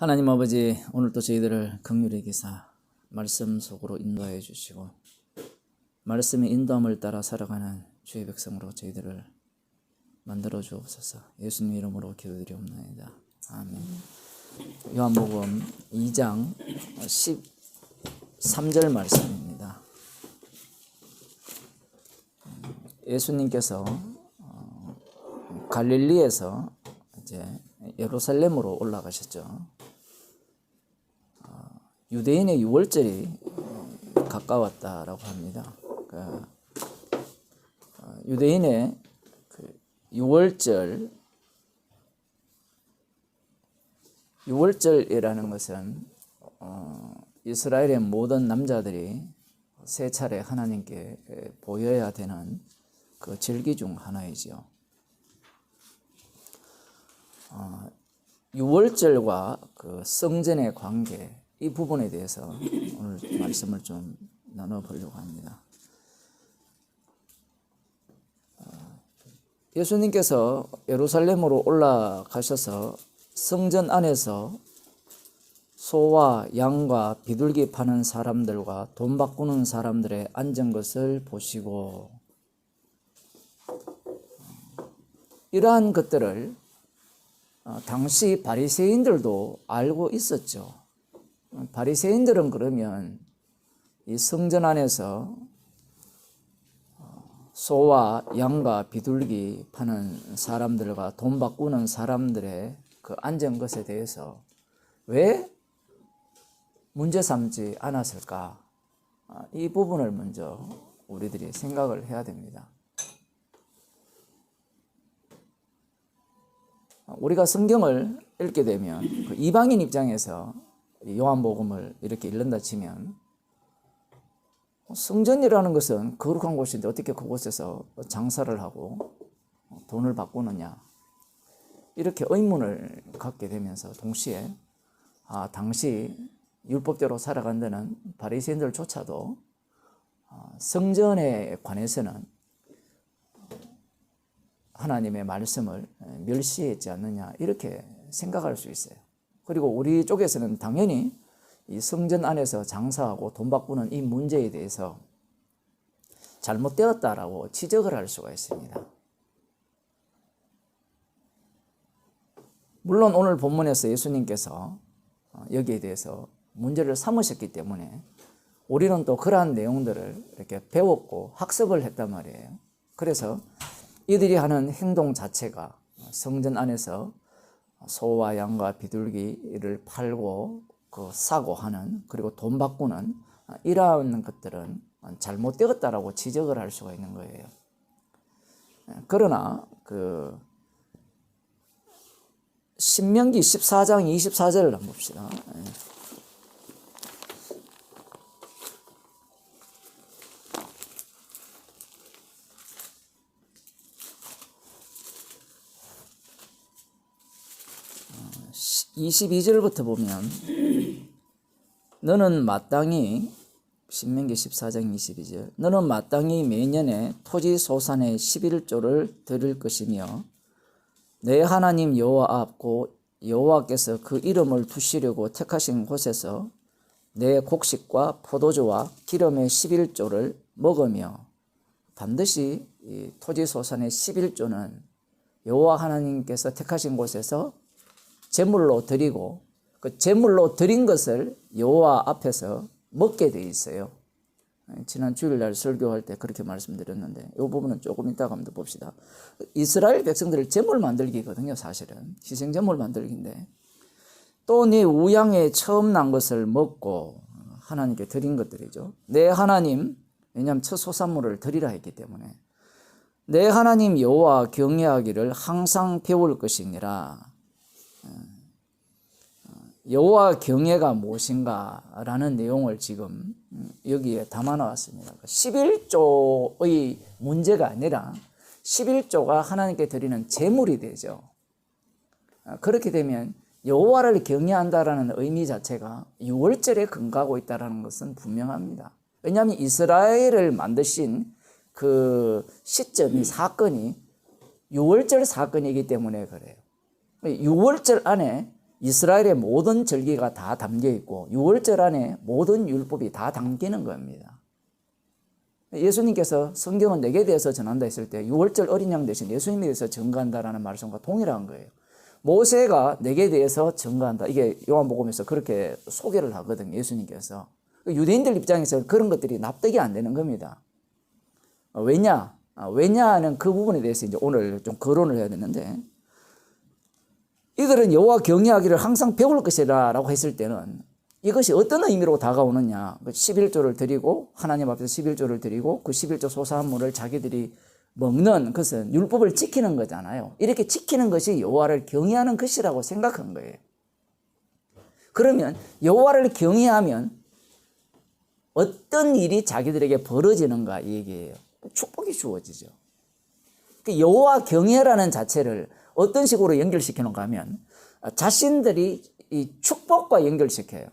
하나님 아버지, 오늘도 저희들을 긍휼히 여기사 말씀 속으로 인도하여 주시고 말씀의 인도함을 따라 살아가는 주의 백성으로 저희들을 만들어 주옵소서. 예수님 이름으로 기도드리옵나이다. 아멘. 요한복음 2장 13절 말씀입니다. 예수님께서 갈릴리에서 이제 예루살렘으로 올라가셨죠. 유대인의 유월절이 가까웠다라고 합니다. 유대인의 유월절이라는 것은 이스라엘의 모든 남자들이 세 차례 하나님께 보여야 되는 그 절기 중 하나이지요. 유월절과 그 성전의 관계, 이 부분에 대해서 오늘 말씀을 좀 나눠보려고 합니다. 예수님께서 예루살렘으로 올라가셔서 성전 안에서 소와 양과 비둘기 파는 사람들과 돈 바꾸는 사람들의 앉은 것을 보시고 이러한 것들을 당시 바리새인들도 알고 있었죠. 바리새인들은 그러면 이 성전 안에서 소와 양과 비둘기 파는 사람들과 돈 바꾸는 사람들의 그 앉은 것에 대해서 왜 문제 삼지 않았을까? 이 부분을 먼저 우리들이 생각을 해야 됩니다. 우리가 성경을 읽게 되면 그 이방인 입장에서 요한복음을 이렇게 읽는다 치면 성전이라는 것은 거룩한 곳인데 어떻게 그곳에서 장사를 하고 돈을 바꾸느냐, 이렇게 의문을 갖게 되면서 동시에 당시 율법대로 살아간다는 바리새인들조차도 성전에 관해서는 하나님의 말씀을 멸시했지 않느냐, 이렇게 생각할 수 있어요. 그리고 우리 쪽에서는 당연히 이 성전 안에서 장사하고 돈 바꾸는 이 문제에 대해서 잘못되었다라고 지적을 할 수가 있습니다. 물론 오늘 본문에서 예수님께서 여기에 대해서 문제를 삼으셨기 때문에 우리는 또 그러한 내용들을 이렇게 배웠고 학습을 했단 말이에요. 그래서 이들이 하는 행동 자체가 성전 안에서 소와 양과 비둘기를 팔고 사고 하는, 그리고 돈 바꾸는 이러한 것들은 잘못되었다라고 지적을 할 수가 있는 거예요. 그러나 그 신명기 14장 24절을 한번 봅시다. 어, 22절부터 보면 너는 마땅히, 신명기 14장 22절, 너는 마땅히 매년에 토지 소산의 11조를 드릴 것이며 내 하나님 여호와 앞고 여호와께서 그 이름을 두시려고 택하신 곳에서 내 곡식과 포도주와 기름의 11조를 먹으며, 반드시 이 토지 소산의 11조는 여호와 하나님께서 택하신 곳에서 제물로 드리고 그 제물로 드린 것을 여호와 앞에서 먹게 돼 있어요. 지난 주일날 설교할 때 그렇게 말씀드렸는데 이 부분은 조금 이따가 한번 봅시다. 이스라엘 백성들을 제물 만들기거든요. 사실은 희생제물 만들기인데, 또 네 우양에 처음 난 것을 먹고, 하나님께 드린 것들이죠. 내 하나님, 왜냐하면 첫 소산물을 드리라 했기 때문에 내 하나님 여호와 경외하기를 항상 배울 것이니라. 여호와 경외가 무엇인가라는 내용을 지금 여기에 담아 나왔습니다. 11조의 문제가 아니라 11조가 하나님께 드리는 제물이 되죠. 그렇게 되면 여호와를 경외한다라는 의미 자체가 유월절에 근거하고 있다는 것은 분명합니다. 왜냐하면 이스라엘을 만드신 그 시점이, 사건이 유월절 사건이기 때문에 그래요. 유월절 안에 이스라엘의 모든 절기가 다 담겨 있고 6월절 안에 모든 율법이 다 담기는 겁니다. 예수님께서 성경은 내게 대해서 전한다 했을 때 6월절 어린 양 대신 예수님에 대해서 증거한다라는 말씀과 동일한 거예요. 모세가 내게 대해서 증거한다. 이게 요한복음에서 그렇게 소개를 하거든요. 예수님께서. 유대인들 입장에서 그런 것들이 납득이 안 되는 겁니다. 왜냐하는 그 부분에 대해서 이제 오늘 좀 거론을 해야 되는데, 이들은 여호와 경외하기를 항상 배울 것이라고 했을 때는 이것이 어떤 의미로 다가오느냐. 11조를 드리고 하나님 앞에서 11조를 드리고 그 11조 소사한물을 자기들이 먹는 것은 율법을 지키는 거잖아요. 이렇게 지키는 것이 여호와를 경외하는 것이라고 생각한 거예요. 그러면 여호와를 경외하면 어떤 일이 자기들에게 벌어지는가 이 얘기예요. 축복이 주어지죠. 여호와 경외라는 자체를 어떤 식으로 연결시키는가 하면 자신들이 이 축복과 연결시켜요.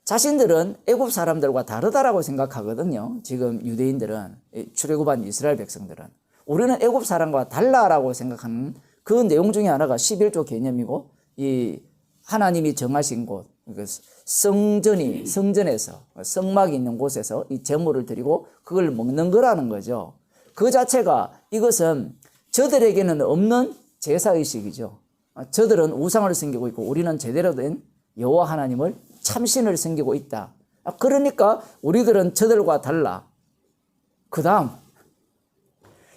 자신들은 애굽 사람들과 다르다라고 생각하거든요. 지금 유대인들은, 출애굽한 이스라엘 백성들은 우리는 애굽 사람과 달라라고 생각하는 그 내용 중에 하나가 11조 개념이고, 이 하나님이 정하신 곳, 성전에서 성막이 있는 곳에서 이 제물을 드리고 그걸 먹는 거라는 거죠. 그 자체가 이것은 저들에게는 없는 제사의식이죠. 저들은 우상을 섬기고 있고 우리는 제대로 된 여호와 하나님을 참신을 섬기고 있다. 그러니까 우리들은 저들과 달라. 그 다음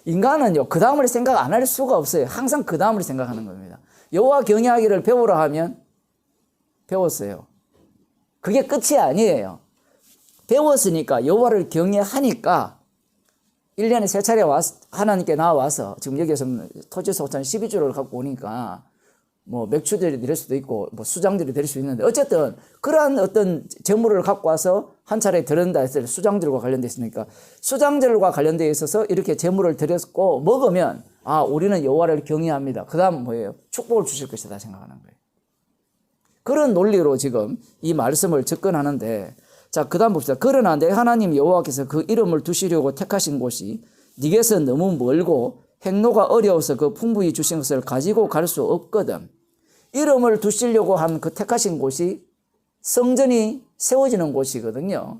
인간은요, 그 다음을 생각 안 할 수가 없어요. 항상 그 다음을 생각하는 겁니다. 여호와 경외하기를 배우라 하면 배웠어요. 그게 끝이 아니에요. 배웠으니까 여호와를 경외하니까 1년에 3차례 하나님께 나와서 지금 여기에서 토지소산 12조를 갖고 오니까 뭐 맥주들이 될 수도 있고 뭐 수장들이 될 수 있는데, 어쨌든 그러한 어떤 제물을 갖고 와서 한 차례 드린다 했을 때 수장들과 관련되어 있으니까 수장들과 관련되어 있어서 이렇게 제물을 드렸고 먹으면 우리는 여호와를 경외합니다. 그 다음 뭐예요? 축복을 주실 것이다 생각하는 거예요. 그런 논리로 지금 이 말씀을 접근하는데, 자, 그 다음 봅시다. 그러나 내 하나님 여호와께서 그 이름을 두시려고 택하신 곳이 네게서 너무 멀고 행로가 어려워서 그 풍부히 주신 것을 가지고 갈 수 없거든. 이름을 두시려고 한 그 택하신 곳이 성전이 세워지는 곳이거든요.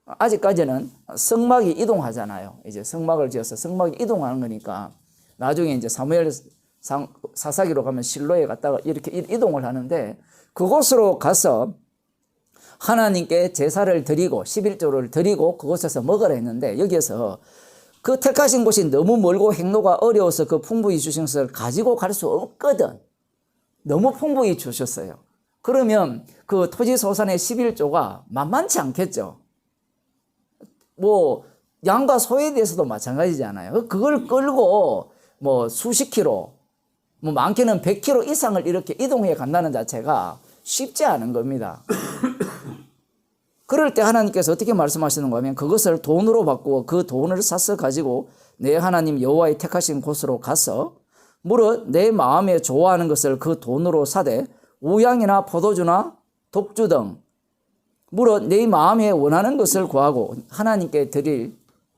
아직까지는 성막이 이동하잖아요. 이제 성막을 지어서 성막이 이동하는 거니까 나중에 이제 사무엘 사사기로 가면 실로에 갔다가 이렇게 이동을 하는데, 그곳으로 가서 하나님께 제사를 드리고 11조를 드리고 그곳에서 먹으라 했는데, 여기에서 그 택하신 곳이 너무 멀고 행로가 어려워서 그 풍부히 주신 것을 가지고 갈 수 없거든. 너무 풍부히 주셨어요. 그러면 그 토지소산의 11조가 만만치 않겠죠. 뭐 양과 소에 대해서도 마찬가지잖아요. 그걸 끌고 뭐 수십 킬로, 뭐 많게는 100킬로 이상을 이렇게 이동해 간다는 자체가 쉽지 않은 겁니다. 그럴 때 하나님께서 어떻게 말씀하시는가 하면 그것을 돈으로 바꾸어 그 돈을 사서 가지고 내 하나님 여호와의 택하신 곳으로 가서 무릇 내 마음에 좋아하는 것을 그 돈으로 사되 우양이나 포도주나 독주 등 무릇 내 마음에 원하는 것을 구하고, 하나님께 드릴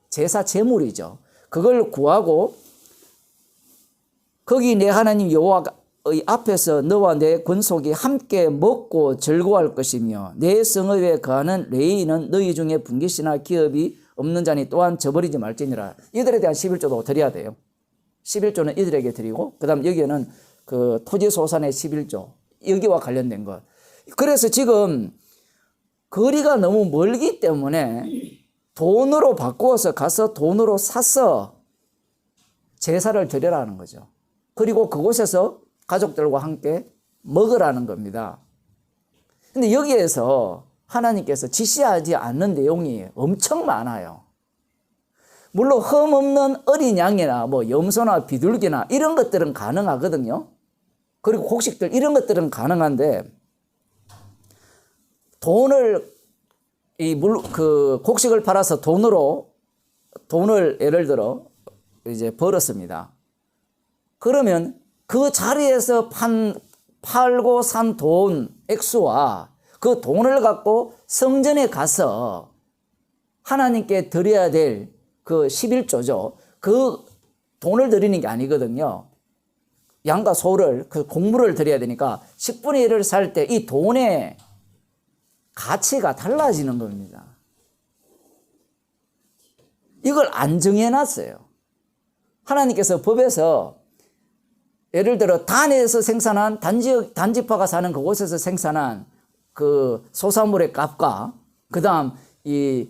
제사 제물이죠. 그걸 구하고 거기 내 하나님 여호와의 앞에서 너와 내 권속이 함께 먹고 즐거워할 것이며 내 성읍에 거하는 레위인은 너희 중에 분깃이나 기업이 없는 자니 또한 저버리지 말지니라. 이들에 대한 11조도 드려야 돼요. 11조는 이들에게 드리고, 그 다음 여기에는 그 토지소산의 11조, 여기와 관련된 것. 그래서 지금 거리가 너무 멀기 때문에 돈으로 바꾸어서 가서 돈으로 사서 제사를 드려라는 거죠. 그리고 그곳에서 가족들과 함께 먹으라는 겁니다. 근데 여기에서 하나님께서 지시하지 않는 내용이 엄청 많아요. 물론 흠 없는 어린 양이나 뭐 염소나 비둘기나 이런 것들은 가능하거든요. 그리고 곡식들 이런 것들은 가능한데, 돈을 그 곡식을 팔아서 돈을 예를 들어 이제 벌었습니다. 그러면 그 자리에서 팔고 산 돈 액수와 그 돈을 갖고 성전에 가서 하나님께 드려야 될 그 11조죠. 그 돈을 드리는 게 아니거든요. 양과 소를 그 곡물을 드려야 되니까 10분의 1을 살 때 이 돈의 가치가 달라지는 겁니다. 이걸 안 정해놨어요. 하나님께서 법에서 예를 들어 단에서 생산한 단지파가 사는 그곳에서 생산한 그 소산물의 값과 그다음 이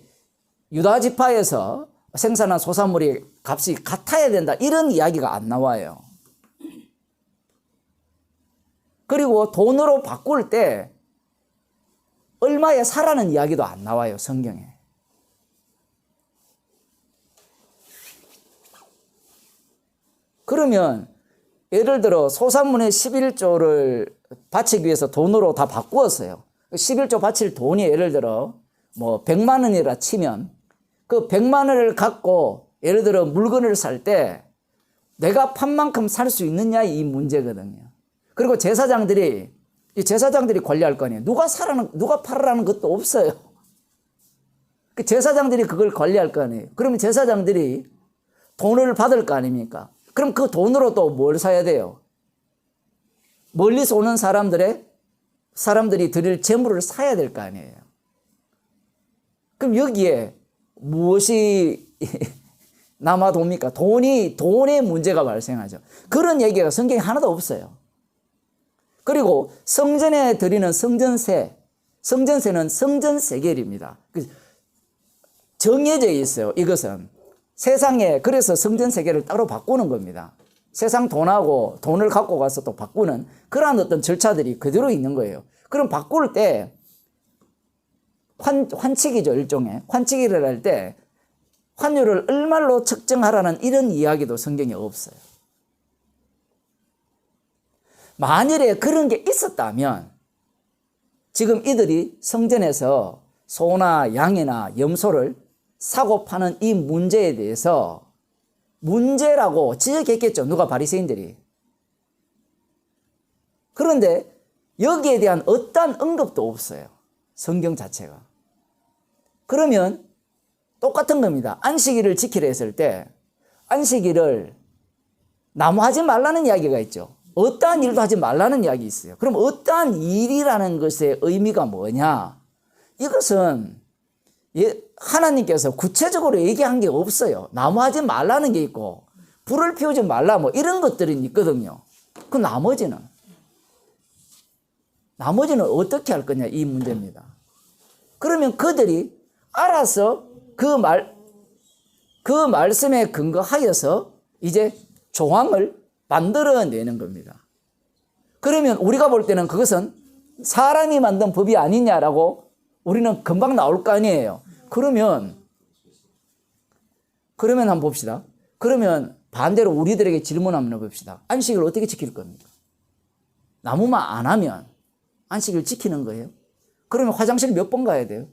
유다지파에서 생산한 소산물의 값이 같아야 된다, 이런 이야기가 안 나와요. 그리고 돈으로 바꿀 때 얼마에 사라는 이야기도 안 나와요, 성경에. 그러면 예를 들어 소산물의 11조를 바치기 위해서 돈으로 다 바꾸었어요. 11조 바칠 돈이 예를 들어 뭐 100만 원이라 치면 그 100만 원을 갖고 예를 들어 물건을 살 때 내가 판 만큼 살 수 있느냐, 이 문제거든요. 그리고 이 제사장들이 관리할 거 아니에요. 누가 팔으라는 것도 없어요. 그 제사장들이 그걸 관리할 거 아니에요. 그러면 제사장들이 돈을 받을 거 아닙니까? 그럼 그 돈으로 또 뭘 사야 돼요? 멀리서 오는 사람들이 드릴 재물을 사야 될 거 아니에요. 그럼 여기에 무엇이 남아돕니까? 돈의 문제가 발생하죠. 그런 얘기가 성경에 하나도 없어요. 그리고 성전에 드리는 성전세는 성전세겔입니다. 정해져 있어요. 이것은 세상에, 그래서 성전세계를 따로 바꾸는 겁니다. 세상 돈을 갖고 가서 또 바꾸는 그러한 어떤 절차들이 그대로 있는 거예요. 그럼 바꿀 때 환칙이죠, 일종의. 환칙이를 할 때 환율을 얼마로 측정하라는 이런 이야기도 성경에 없어요. 만일에 그런 게 있었다면 지금 이들이 성전에서 소나 양이나 염소를 사고 파는 이 문제에 대해서 문제라고 지적했겠죠. 누가? 바리새인들이. 그런데 여기에 대한 어떠한 언급도 없어요, 성경 자체가. 그러면 똑같은 겁니다. 안식일을 지키려 했을 때 안식일을 나무하지 말라는 이야기가 있죠. 어떠한 일도 하지 말라는 이야기 있어요. 그럼 어떠한 일이라는 것의 의미가 뭐냐? 이것은 하나님께서 구체적으로 얘기한 게 없어요. 나무하지 말라는 게 있고 불을 피우지 말라 뭐 이런 것들이 있거든요. 그 나머지는 어떻게 할 거냐, 이 문제입니다. 그러면 그들이 알아서 그 말씀에 근거하여서 이제 조항을 만들어내는 겁니다. 그러면 우리가 볼 때는 그것은 사람이 만든 법이 아니냐라고 우리는 금방 나올 거 아니에요. 그러면 한번 봅시다. 그러면 반대로 우리들에게 질문 한번 해봅시다. 안식을 어떻게 지킬 겁니까? 나무만 안 하면 안식을 지키는 거예요? 그러면 화장실 몇 번 가야 돼요?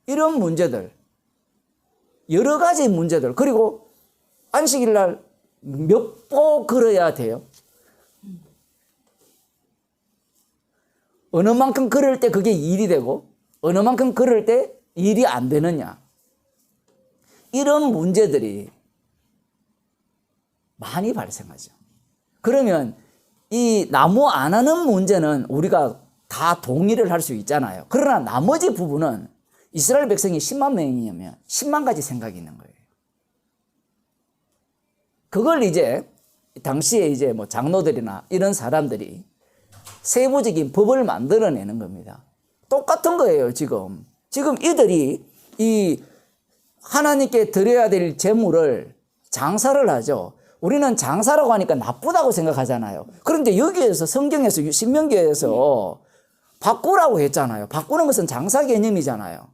이런 문제들, 여러 가지 문제들, 그리고 안식일 날 몇 보 걸어야 돼요? 어느 만큼 걸을 때 그게 일이 되고 어느 만큼 걸을 때 일이 안 되느냐, 이런 문제들이 많이 발생하죠. 그러면 이 나무 안 하는 문제는 우리가 다 동의를 할 수 있잖아요. 그러나 나머지 부분은 이스라엘 백성이 10만 명이면 10만 가지 생각이 있는 거예요. 그걸 이제 당시에 이제 뭐 장로들이나 이런 사람들이 세부적인 법을 만들어내는 겁니다. 똑같은 거예요, 지금. 지금 이들이 이 하나님께 드려야 될 재물을 장사를 하죠. 우리는 장사라고 하니까 나쁘다고 생각하잖아요. 그런데 여기에서 성경에서 신명기에서 바꾸라고 했잖아요. 바꾸는 것은 장사 개념이잖아요.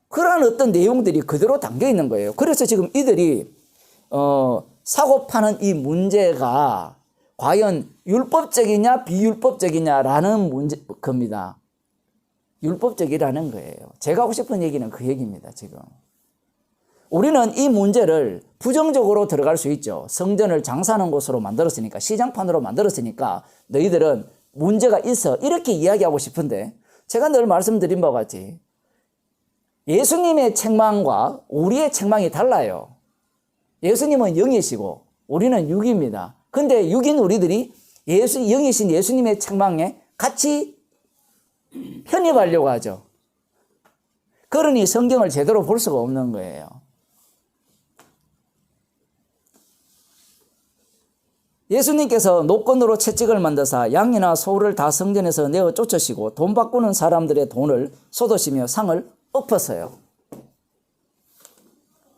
그러한 어떤 내용들이 그대로 담겨 있는 거예요. 그래서 지금 이들이 사고 파는 이 문제가 과연 율법적이냐 비율법적이냐라는 겁니다. 율법적이라는 거예요. 제가 하고 싶은 얘기는 그 얘기입니다, 지금. 우리는 이 문제를 부정적으로 들어갈 수 있죠. 성전을 장사하는 곳으로 만들었으니까, 시장판으로 만들었으니까 너희들은 문제가 있어, 이렇게 이야기하고 싶은데 제가 늘 말씀드린 바와 같이 예수님의 책망과 우리의 책망이 달라요. 예수님은 영이시고 우리는 육입니다. 근데 육인 우리들이 영이신 예수님의 책망에 같이 편입하려고 하죠. 그러니 성경을 제대로 볼 수가 없는 거예요. 예수님께서 노건으로 채찍을 만드사 양이나 소를 다 성전에서 내어 쫓으시고 돈 바꾸는 사람들의 돈을 쏟으시며 상을 엎었어요.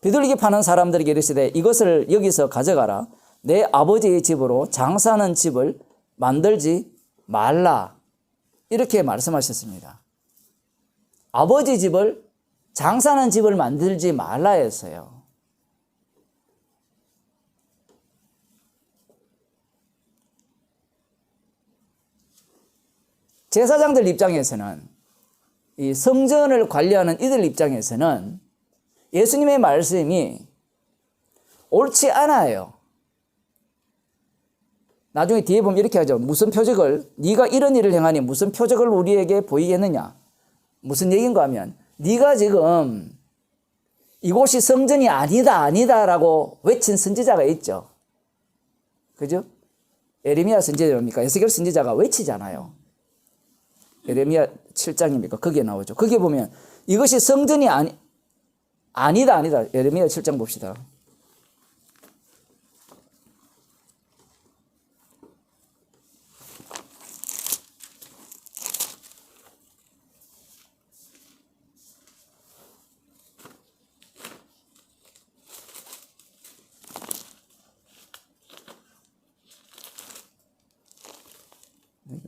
비둘기 파는 사람들에게 이르시되 이것을 여기서 가져가라. 내 아버지의 집으로 장사하는 집을 만들지 말라. 이렇게 말씀하셨습니다. 아버지 집을 장사하는 집을 만들지 말라 했어요. 제사장들 입장에서는 이 성전을 관리하는 이들 입장에서는 예수님의 말씀이 옳지 않아요. 나중에 뒤에 보면 이렇게 하죠. 무슨 표적을 네가 이런 일을 행하니 무슨 표적을 우리에게 보이겠느냐. 무슨 얘기인가 하면 네가 지금 이곳이 성전이 아니다라고 외친 선지자가 있죠. 그죠? 에레미야 선지자입니까? 에스겔 선지자가 외치잖아요. 에레미야 7장입니까? 거기에 나오죠. 거기에 보면 이것이 성전이 아니다. 에레미야 7장 봅시다.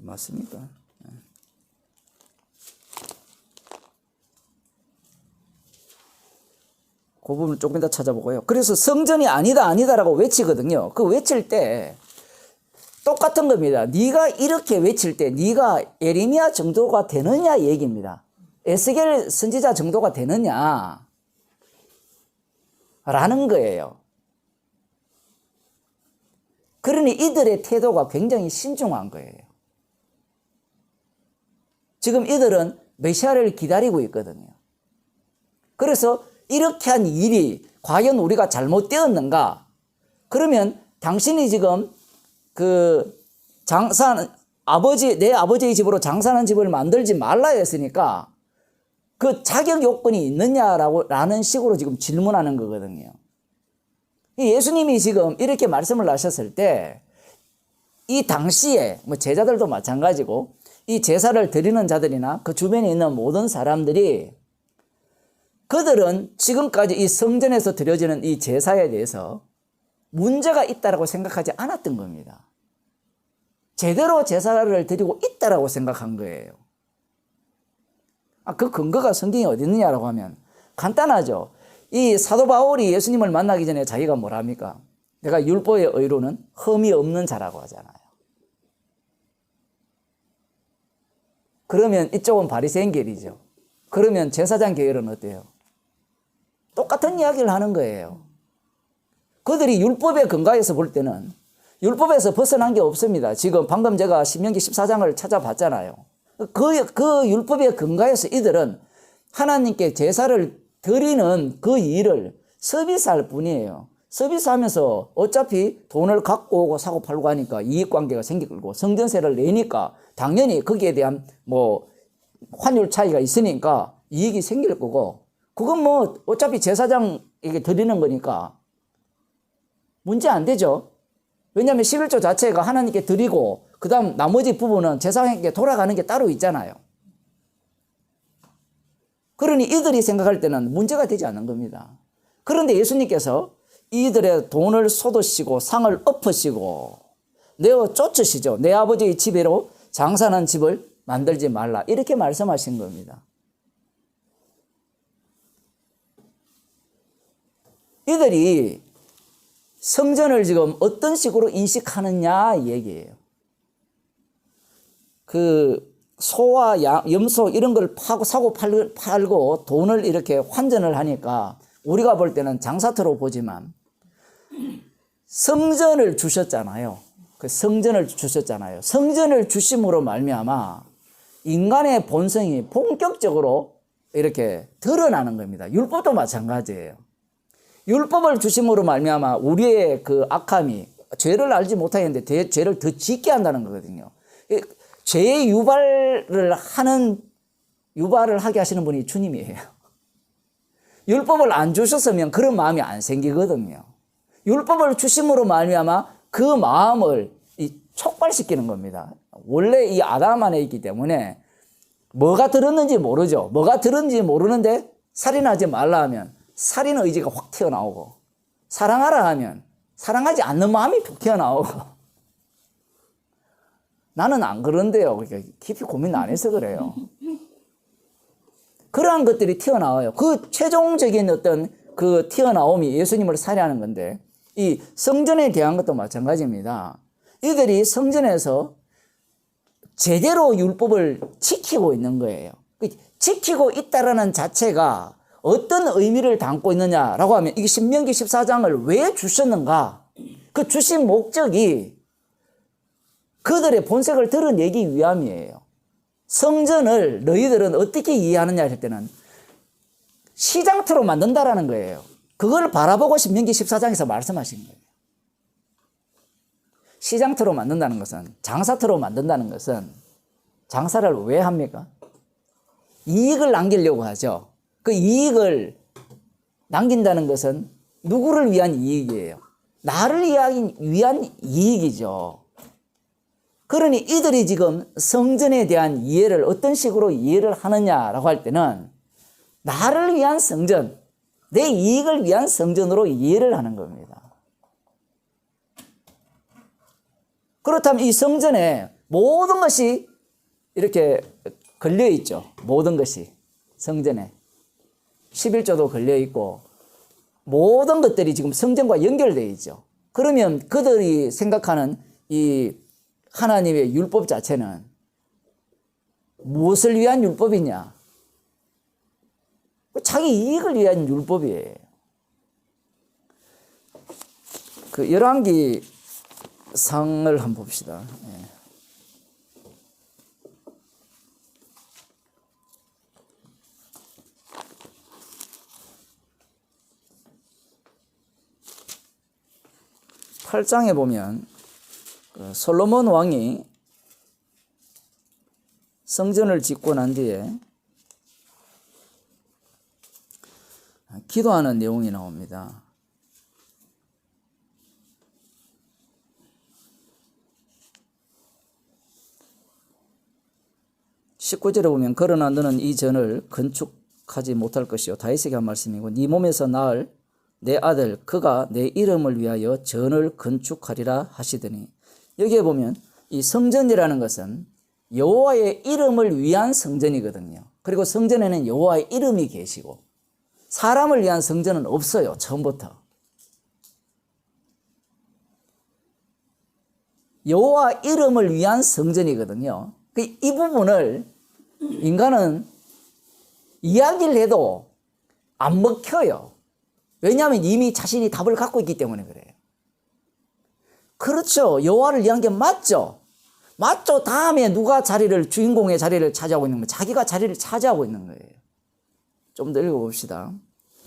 맞습니까? 그 부분을 조금 더 찾아보고요. 그래서 성전이 아니다라고 외치거든요. 그 외칠 때 똑같은 겁니다. 네가 이렇게 외칠 때 네가 에레미야 정도가 되느냐 얘기입니다. 에스겔 선지자 정도가 되느냐 라는 거예요. 그러니 이들의 태도가 굉장히 신중한 거예요. 지금 이들은 메시아를 기다리고 있거든요. 그래서 이렇게 한 일이 과연 우리가 잘못되었는가? 그러면 당신이 지금 내 아버지의 집으로 장사하는 집을 만들지 말라 했으니까 그 자격 요건이 있느냐라는 식으로 지금 질문하는 거거든요. 예수님이 지금 이렇게 말씀을 하셨을 때 이 당시에 제자들도 마찬가지고 이 제사를 드리는 자들이나 그 주변에 있는 모든 사람들이 그들은 지금까지 이 성전에서 드려지는 이 제사에 대해서 문제가 있다라고 생각하지 않았던 겁니다. 제대로 제사를 드리고 있다라고 생각한 거예요. 그 근거가 성경에 어디 있느냐라고 하면 간단하죠. 이 사도 바울이 예수님을 만나기 전에 자기가 뭐랍니까? 내가 율법의 의로는 흠이 없는 자라고 하잖아요. 그러면 이쪽은 바리새인 계열이죠. 그러면 제사장 계열은 어때요? 똑같은 이야기를 하는 거예요. 그들이 율법에 근거해서 볼 때는 율법에서 벗어난 게 없습니다. 지금 방금 제가 신명기 14장을 찾아봤잖아요. 그 율법에 근거해서 이들은 하나님께 제사를 드리는 그 일을 서비스할 뿐이에요. 서비스하면서 어차피 돈을 갖고 오고 사고 팔고 하니까 이익관계가 생기고 성전세를 내니까 당연히 거기에 대한 환율 차이가 있으니까 이익이 생길 거고 그건 어차피 제사장에게 드리는 거니까 문제 안 되죠. 왜냐하면 11조 자체가 하나님께 드리고 그 다음 나머지 부분은 제사장에게 돌아가는 게 따로 있잖아요. 그러니 이들이 생각할 때는 문제가 되지 않는 겁니다. 그런데 예수님께서 이들의 돈을 쏟으시고 상을 엎으시고 내어 쫓으시죠. 내 아버지의 집으로 장사하는 집을 만들지 말라 이렇게 말씀하신 겁니다. 이들이 성전을 지금 어떤 식으로 인식하느냐 얘기예요. 소와 염소 이런 걸 사고 팔고 돈을 이렇게 환전을 하니까 우리가 볼 때는 장사터로 보지만 성전을 주셨잖아요. 성전을 주심으로 말미암아 인간의 본성이 본격적으로 이렇게 드러나는 겁니다. 율법도 마찬가지예요. 율법을 주심으로 말미암아 우리의 그 악함이 죄를 알지 못하겠는데 죄를 더 짓게 한다는 거거든요. 죄의 유발을 하게 하시는 분이 주님이에요. 율법을 안 주셨으면 그런 마음이 안 생기거든요. 율법을 주심으로 말미암아 그 마음을 촉발시키는 겁니다. 원래 이 아담 안에 있기 때문에 뭐가 들었는지 모르죠. 뭐가 들었는지 모르는데 살인하지 말라 하면 살인 의지가 확 튀어나오고, 사랑하라 하면 사랑하지 않는 마음이 툭 튀어나오고. 나는 안 그런데요. 깊이 고민 안 해서 그래요. 그러한 것들이 튀어나와요. 그 최종적인 어떤 그 튀어나옴이 예수님을 살해하는 건데, 이 성전에 대한 것도 마찬가지입니다. 이들이 성전에서 제대로 율법을 지키고 있는 거예요. 지키고 있다라는 자체가 어떤 의미를 담고 있느냐라고 하면, 이게 신명기 14장을 왜 주셨는가? 그 주신 목적이 그들의 본색을 드러내기 위함이에요. 성전을 너희들은 어떻게 이해하느냐 할 때는 시장터로 만든다라는 거예요. 그걸 바라보고 신명기 14장에서 말씀하신 거예요. 시장터로 만든다는 것은, 장사터로 만든다는 것은 장사를 왜 합니까? 이익을 남기려고 하죠. 그 이익을 남긴다는 것은 누구를 위한 이익이에요? 나를 위한 이익이죠. 그러니 이들이 지금 성전에 대한 이해를 어떤 식으로 이해를 하느냐라고 할 때는 나를 위한 성전, 내 이익을 위한 성전으로 이해를 하는 겁니다. 그렇다면 이 성전에 모든 것이 이렇게 걸려있죠. 모든 것이 성전에 11조도 걸려있고 모든 것들이 지금 성전과 연결되어 있죠. 그러면 그들이 생각하는 이 하나님의 율법 자체는 무엇을 위한 율법이냐? 자기 이익을 위한 율법이에요. 그 열왕기 상을 한번 봅시다. 8장에 보면 솔로몬 왕이 성전을 짓고 난 뒤에 기도하는 내용이 나옵니다. (19절에) 보면 그러나 너는 이 전을 건축하지 못할 것이요, 다윗에게 한 말씀이고, 네 몸에서 낳을 내 아들 그가 내 이름을 위하여 전을 건축하리라 하시더니, 여기에 보면 이 성전이라는 것은 여호와의 이름을 위한 성전이거든요. 그리고 성전에는 여호와의 이름이 계시고 사람을 위한 성전은 없어요. 처음부터 여호와 이름을 위한 성전이거든요. 이 부분을 인간은 이야기를 해도 안 먹혀요. 왜냐하면 이미 자신이 답을 갖고 있기 때문에 그래요. 그렇죠. 여호와를 위한 게 맞죠. 맞죠. 다음에 누가 주인공의 자리를 차지하고 있는 거예요? 자기가 자리를 차지하고 있는 거예요. 좀 더 읽어봅시다.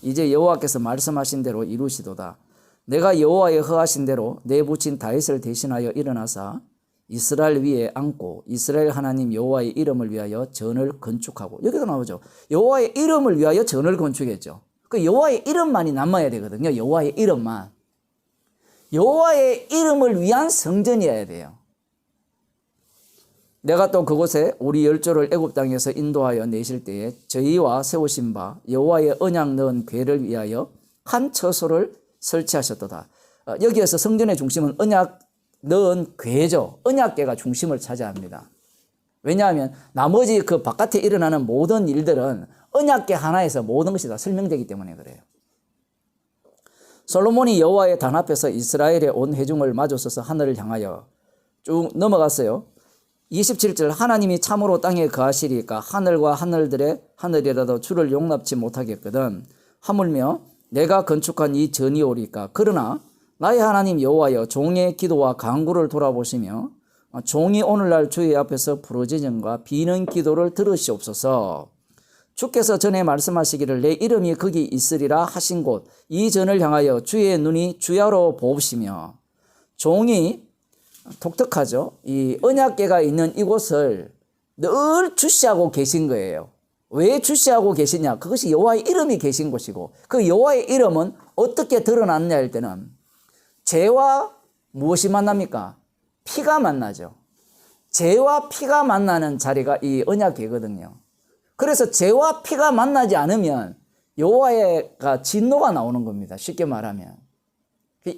이제 여호와께서 말씀하신 대로 이루시도다. 내가 여호와의 허하신 대로 내 부친 다윗을 대신하여 일어나사 이스라엘 위에 앉고 이스라엘 하나님 여호와의 이름을 위하여 전을 건축하고, 여기도 나오죠. 여호와의 이름을 위하여 전을 건축했죠. 그 여호와의 이름만이 남아야 되거든요. 여호와의 이름만. 여호와의 이름을 위한 성전이어야 돼요. 내가 또 그곳에 우리 열조를 애굽 땅에서 인도하여 내실 때에 저희와 세우신 바 여호와의 언약 넣은 궤를 위하여 한 처소를 설치하셨도다. 여기에서 성전의 중심은 언약 넣은 궤죠. 언약궤가 중심을 차지합니다. 왜냐하면 나머지 그 바깥에 일어나는 모든 일들은 언약궤 하나에서 모든 것이 다 설명되기 때문에 그래요. 솔로몬이 여호와의 단 앞에서 이스라엘의 온 회중을 마주서서 하늘을 향하여 쭉 넘어갔어요. 27절, 하나님이 참으로 땅에 거하시리까 하늘과 하늘이라도 주를 용납치 못하겠거든. 하물며 내가 건축한 이 전이 오리까. 그러나 나의 하나님 여호와여, 종의 기도와 간구를 돌아보시며 종이 오늘날 주의 앞에서 부르짖음과 비는 기도를 들으시옵소서. 주께서 전에 말씀하시기를 내 이름이 거기 있으리라 하신 곳 이 전을 향하여 주의 눈이 주야로 보시며. 종이 독특하죠. 이 언약궤가 있는 이곳을 늘 주시하고 계신 거예요. 왜 주시하고 계시냐? 그것이 여호와의 이름이 계신 곳이고, 그 여호와의 이름은 어떻게 드러났냐 할 때는 죄와 무엇이 만납니까? 피가 만나죠. 죄와 피가 만나는 자리가 이 언약궤거든요. 그래서 죄와 피가 만나지 않으면 여호와가 진노가 나오는 겁니다. 쉽게 말하면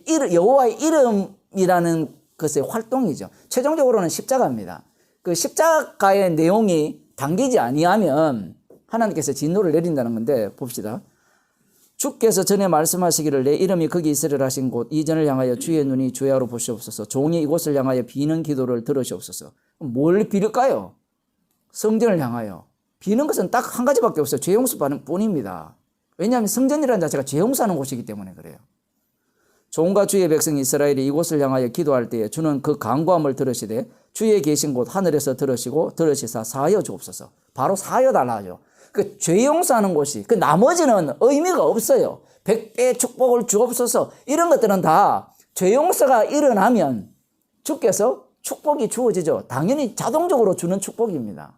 여호와의 이름이라는 것의 활동이죠. 최종적으로는 십자가입니다. 그 십자가의 내용이 당기지 아니하면 하나님께서 진노를 내린다는 건데, 봅시다. 주께서 전에 말씀하시기를 내 이름이 거기 있으리라 하신 곳 이전을 향하여 주의 눈이 주야로 보시옵소서. 종이 이곳을 향하여 비는 기도를 들으시옵소서. 뭘 빌을까요? 성전을 향하여. 비는 것은 딱 한 가지밖에 없어요. 죄 용서받는 뿐입니다. 왜냐하면 성전이라는 자체가 죄 용서하는 곳이기 때문에 그래요. 종과 주의 백성 이스라엘이 이곳을 향하여 기도할 때에 주는 그 간구함을 들으시되 주의 계신 곳 하늘에서 들으시고 들으시사 사하여 주옵소서. 바로 사하여 달라 하죠. 그 죄 용서하는 곳이, 그 나머지는 의미가 없어요. 100배의 축복을 주옵소서, 이런 것들은 다 죄 용서가 일어나면 주께서 축복이 주어지죠. 당연히 자동적으로 주는 축복입니다.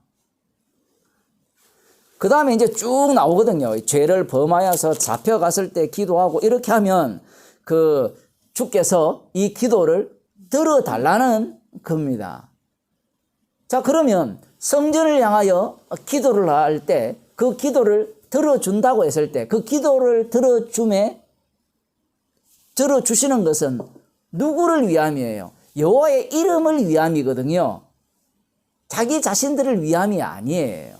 그 다음에 이제 쭉 나오거든요. 죄를 범하여서 잡혀갔을 때 기도하고, 이렇게 하면 그 주께서 이 기도를 들어달라는 겁니다. 자, 그러면 성전을 향하여 기도를 할 때 그 기도를 들어준다고 했을 때 그 기도를 들어주시는 것은 누구를 위함이에요? 여호와의 이름을 위함이거든요. 자기 자신들을 위함이 아니에요.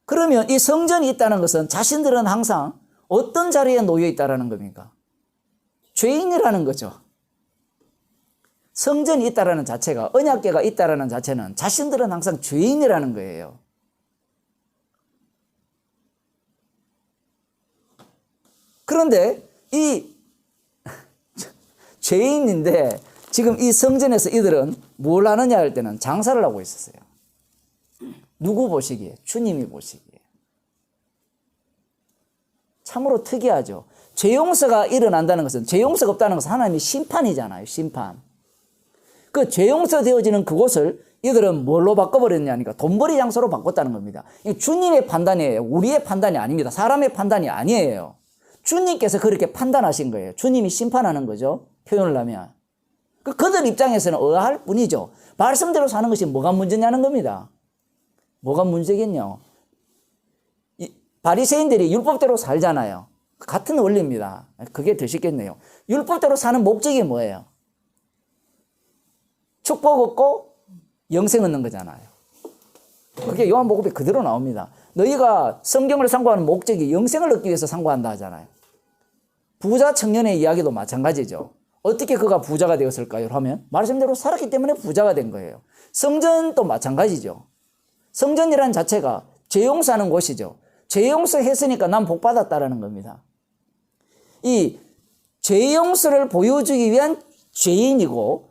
그러면 이 성전이 있다는 것은 자신들은 항상 어떤 자리에 놓여 있다는 겁니까? 죄인이라는 거죠. 성전이 있다는 자체가, 언약궤가 있다는 자체는 자신들은 항상 죄인이라는 거예요. 그런데 이 죄인인데 지금 이 성전에서 이들은 뭘 하느냐 할 때는 장사를 하고 있었어요. 누구 보시기에? 주님이 보시기에. 참으로 특이하죠. 죄 용서가 일어난다는 것은, 죄 용서가 없다는 것은 하나님의 심판이잖아요. 심판. 그 죄 용서되어지는 그곳을 이들은 뭘로 바꿔버렸냐니까 돈벌이 장소로 바꿨다는 겁니다. 주님의 판단이에요. 우리의 판단이 아닙니다. 사람의 판단이 아니에요. 주님께서 그렇게 판단하신 거예요. 주님이 심판하는 거죠. 표현을 하면. 그들 입장에서는 의아할 뿐이죠. 말씀대로 사는 것이 뭐가 문제냐는 겁니다. 뭐가 문제겠냐? 바리새인들이 율법대로 살잖아요. 같은 원리입니다. 그게 더 쉽겠네요. 율법대로 사는 목적이 뭐예요? 축복 얻고 영생 얻는 거잖아요. 그게 요한복음에 그대로 나옵니다. 너희가 성경을 상고하는 목적이 영생을 얻기 위해서 상고한다 하잖아요. 부자 청년의 이야기도 마찬가지죠. 어떻게 그가 부자가 되었을까요? 하면 말씀대로 살았기 때문에 부자가 된 거예요. 성전도 마찬가지죠. 성전이라는 자체가 죄 용서하는 곳이죠. 죄 용서했으니까 난 복 받았다라는 겁니다. 이 죄 용서를 보여주기 위한 죄인이고,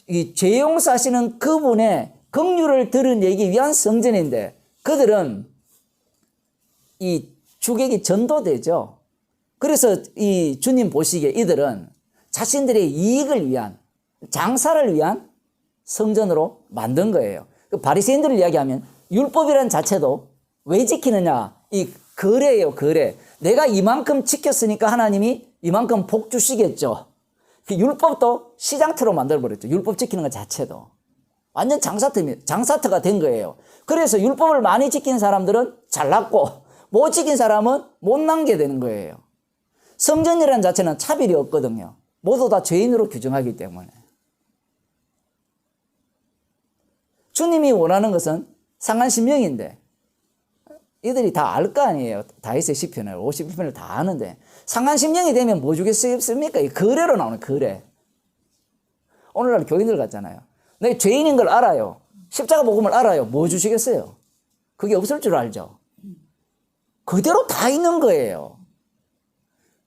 이 죄 용서하시는 그분의 긍휼을 드러내기 위한 성전인데, 그들은 이 주객이 전도되죠. 그래서 이 주님 보시기에 이들은 자신들의 이익을 위한, 장사를 위한 성전으로 만든 거예요. 그 바리새인들을 이야기하면 율법이라는 자체도 왜 지키느냐? 이 거래예요, 거래. 내가 이만큼 지켰으니까 하나님이 이만큼 복 주시겠죠. 그 율법도 시장터로 만들어버렸죠. 율법 지키는 것 자체도. 완전 장사터가 된 거예요. 그래서 율법을 많이 지킨 사람들은 잘났고, 못 지킨 사람은 못난 게 되는 거예요. 성전이라는 자체는 차별이 없거든요. 모두 다 죄인으로 규정하기 때문에. 주님이 원하는 것은 상한심령인데, 이들이 다 알 거 아니에요. 다윗의 시편을, 51편을 다 아는데, 상한심령이 되면 뭐 주겠습니까? 이 거래로 나오는 거래. 오늘날 교인들 같잖아요. 내가 죄인인 걸 알아요. 십자가 복음을 알아요. 뭐 주시겠어요? 그게 없을 줄 알죠. 그대로 다 있는 거예요.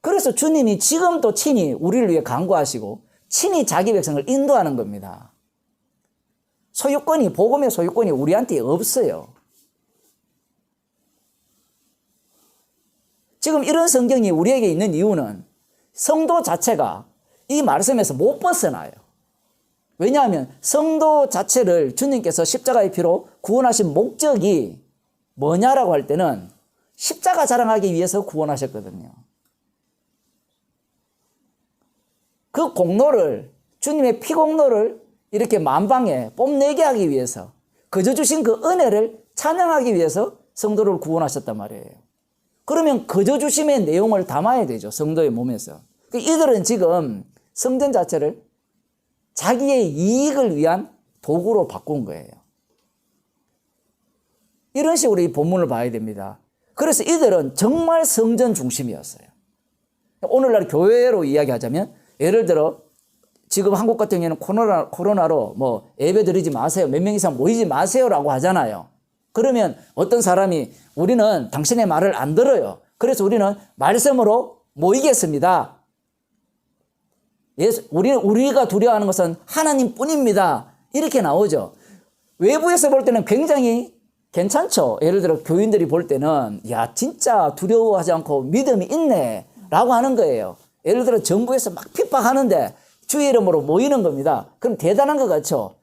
그래서 주님이 지금도 친히 우리를 위해 간구하시고 친히 자기 백성을 인도하는 겁니다. 소유권이, 복음의 소유권이 우리한테 없어요. 지금 이런 성경이 우리에게 있는 이유는 성도 자체가 이 말씀에서 못 벗어나요. 왜냐하면 성도 자체를 주님께서 십자가의 피로 구원하신 목적이 뭐냐라고 할 때는 십자가 자랑하기 위해서 구원하셨거든요. 그 공로를, 주님의 피 공로를 이렇게 만방에 뽐내게 하기 위해서, 거저 주신 그 은혜를 찬양하기 위해서 성도를 구원하셨단 말이에요. 그러면 거저 주심의 내용을 담아야 되죠, 성도의 몸에서. 이들은 지금 성전 자체를 자기의 이익을 위한 도구로 바꾼 거예요. 이런 식으로 이 본문을 봐야 됩니다. 그래서 이들은 정말 성전 중심이었어요. 오늘날 교회로 이야기하자면, 예를 들어 지금 한국 같은 경우에는 코로나로 뭐 예배 드리지 마세요, 몇 명 이상 모이지 마세요라고 하잖아요. 그러면 어떤 사람이 우리는 당신의 말을 안 들어요, 그래서 우리는 말씀으로 모이겠습니다. 우리가 두려워하는 것은 하나님뿐입니다, 이렇게 나오죠. 외부에서 볼 때는 굉장히 괜찮죠. 예를 들어 교인들이 볼 때는 야, 진짜 두려워하지 않고 믿음이 있네 라고 하는 거예요. 예를 들어 정부에서 막 핍박하는데 주의 이름으로 모이는 겁니다. 그럼 대단한 것 같죠.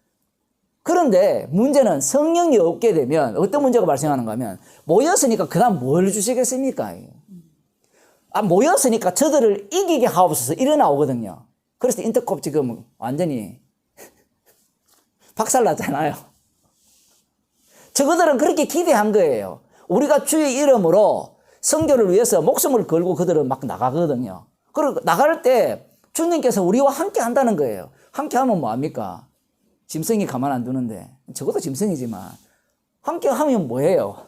그런데 문제는 성령이 없게 되면 어떤 문제가 발생하는가 하면, 모였으니까 그 다음 뭘 주시겠습니까? 모였으니까 저들을 이기게 하옵소서 이래 나오거든요. 그래서 인터컵 지금 완전히 박살났잖아요. 저그들은 그렇게 기대한 거예요. 우리가 주의 이름으로 선교를 위해서 목숨을 걸고 그들은 막 나가거든요. 그리고 나갈 때 주님께서 우리와 함께 한다는 거예요. 함께 하면 뭐합니까? 짐승이 가만 안 두는데, 적어도 짐승이지만 함께 하면 뭐예요?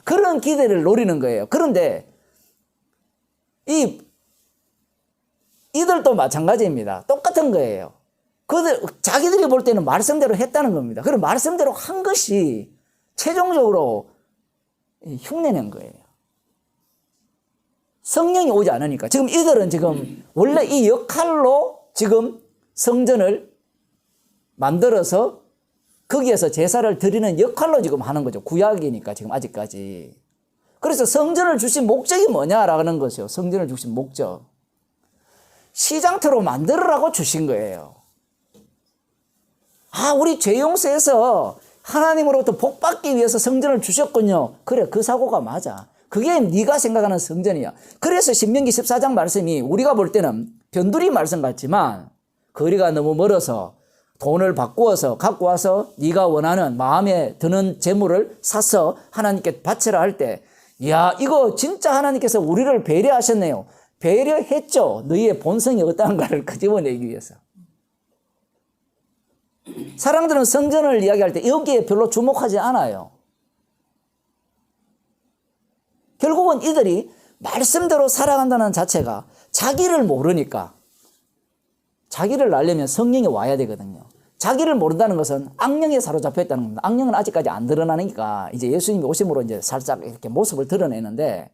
그런 기대를 노리는 거예요. 그런데 이들도 마찬가지입니다. 똑같은 거예요. 자기들이 볼 때는 말씀대로 했다는 겁니다. 그럼 말씀대로 한 것이 최종적으로 흉내낸 거예요. 성령이 오지 않으니까. 지금 이들은 지금 원래 이 역할로 지금 성전을 만들어서 거기에서 제사를 드리는 역할로 지금 하는 거죠. 구약이니까 지금 아직까지. 그래서 성전을 주신 목적이 뭐냐라는 것이요. 성전을 주신 목적. 시장터로 만들으라고 주신 거예요. 우리 죄 용서해서 하나님으로부터 복 받기 위해서 성전을 주셨군요. 그래, 그 사고가 맞아. 그게 네가 생각하는 성전이야. 그래서 신명기 14장 말씀이 우리가 볼 때는 변두리 말씀 같지만 거리가 너무 멀어서 돈을 바꾸어서 갖고 와서 네가 원하는 마음에 드는 재물을 사서 하나님께 바치라 할 때, 이야, 이거 진짜 하나님께서 우리를 배려하셨네요. 배려했죠. 너희의 본성이 어떠한가를 끄집어내기 위해서. 사람들은 성전을 이야기할 때 여기에 별로 주목하지 않아요. 결국은 이들이 말씀대로 살아간다는 자체가 자기를 모르니까, 자기를 알려면 성령이 와야 되거든요. 자기를 모른다는 것은 악령에 사로잡혀 있다는 겁니다. 악령은 아직까지 안 드러나니까 이제 예수님이 오심으로 이제 살짝 이렇게 모습을 드러내는데,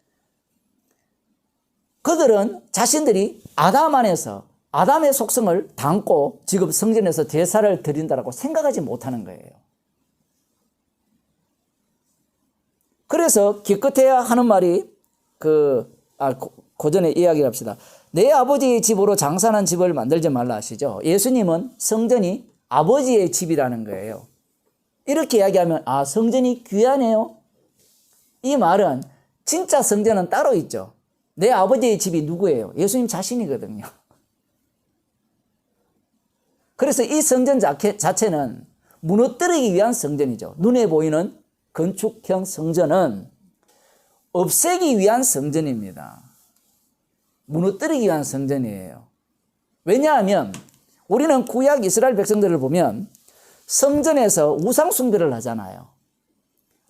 그들은 자신들이 아담 안에서 아담의 속성을 담고 지금 성전에서 제사를 드린다라고 생각하지 못하는 거예요. 그래서 기껏해야 하는 말이 고전에 이야기를 합시다. 내 아버지의 집으로 장사하는 집을 만들지 말라 하시죠. 예수님은 성전이 아버지의 집이라는 거예요. 이렇게 이야기하면 성전이 귀하네요. 이 말은 진짜 성전은 따로 있죠. 내 아버지의 집이 누구예요? 예수님 자신이거든요. 그래서 이 성전 자체는 무너뜨리기 위한 성전이죠. 눈에 보이는 건축형 성전은 없애기 위한 성전입니다. 무너뜨리기 위한 성전이에요. 왜냐하면 우리는 구약 이스라엘 백성들을 보면 성전에서 우상 숭배를 하잖아요.